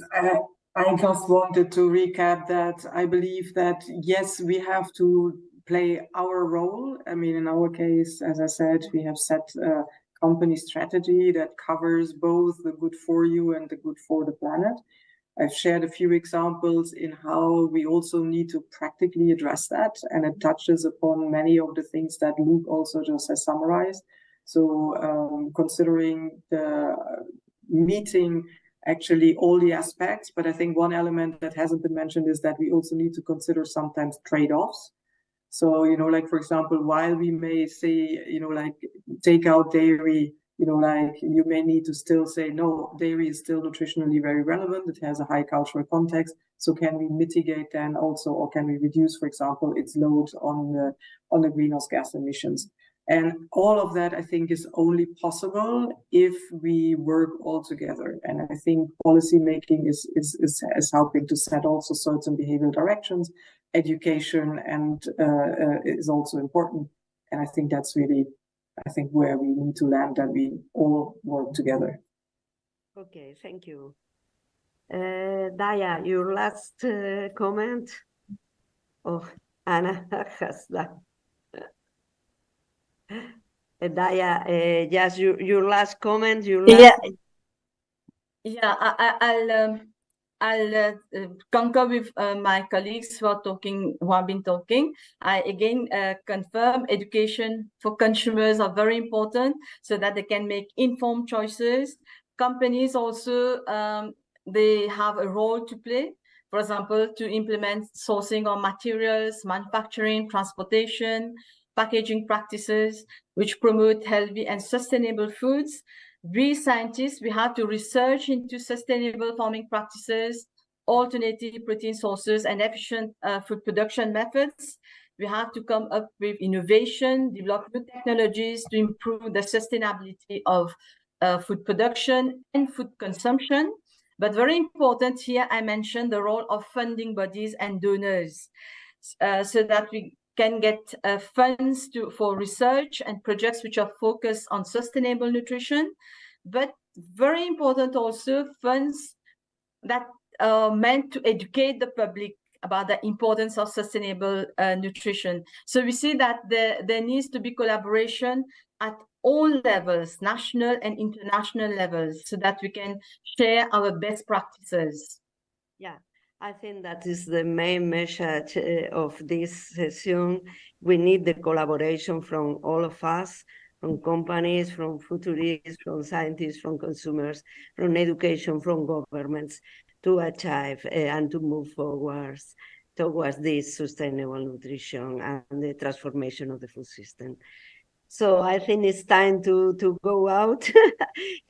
I just wanted to recap that I believe that, yes, we have to play our role. I mean, in our case, as I said, we have set a company strategy that covers both the good for you and the good for the planet. I've shared a few examples in how we also need to practically address that, and it touches upon many of the things that Luke also just has summarized. So considering the meeting actually all the aspects, but I think one element that hasn't been mentioned is that we also need to consider sometimes trade-offs. So, like, for example, while we may say, like, take out dairy, like, you may need to still say, no, dairy is still nutritionally very relevant. It has a high cultural context. So can we mitigate then also, or can we reduce, for example, its load on the greenhouse gas emissions? And all of that, I think, is only possible if we work all together. And I think policy making is helping to set also certain behavioral directions. Education and is also important. And I think that's really, where we need to land, that we all work together. Okay, thank you. Daya, your last comment? Oh, Anna has that. Daya, just your last comment. I'll concur with my colleagues who have been talking. I again confirm education for consumers are very important so that they can make informed choices. Companies also, they have a role to play. For example, to implement sourcing of materials, manufacturing, transportation, packaging practices, which promote healthy and sustainable foods. We scientists, we have to research into sustainable farming practices, alternative protein sources, and efficient food production methods. We have to come up with innovation, develop new technologies to improve the sustainability of food production and food consumption. But very important here, I mentioned the role of funding bodies and donors so that we can get funds for research and projects which are focused on sustainable nutrition, but very important also funds that are meant to educate the public about the importance of sustainable nutrition. So we see that there needs to be collaboration at all levels, national and international levels, so that we can share our best practices. Yeah. I think that is the main message of this session. We need the collaboration from all of us, from companies, from futurists, from scientists, from consumers, from education, from governments, to achieve and to move forwards towards this sustainable nutrition and the transformation of the food system. So I think it's time to go out.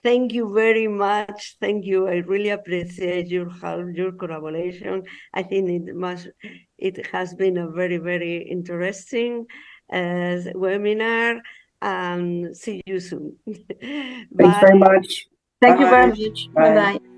Thank you very much. Thank you. I really appreciate your help, your collaboration. I think it has been a very, very interesting webinar. And see you soon. Thanks very much. Thank you very much. Bye-bye.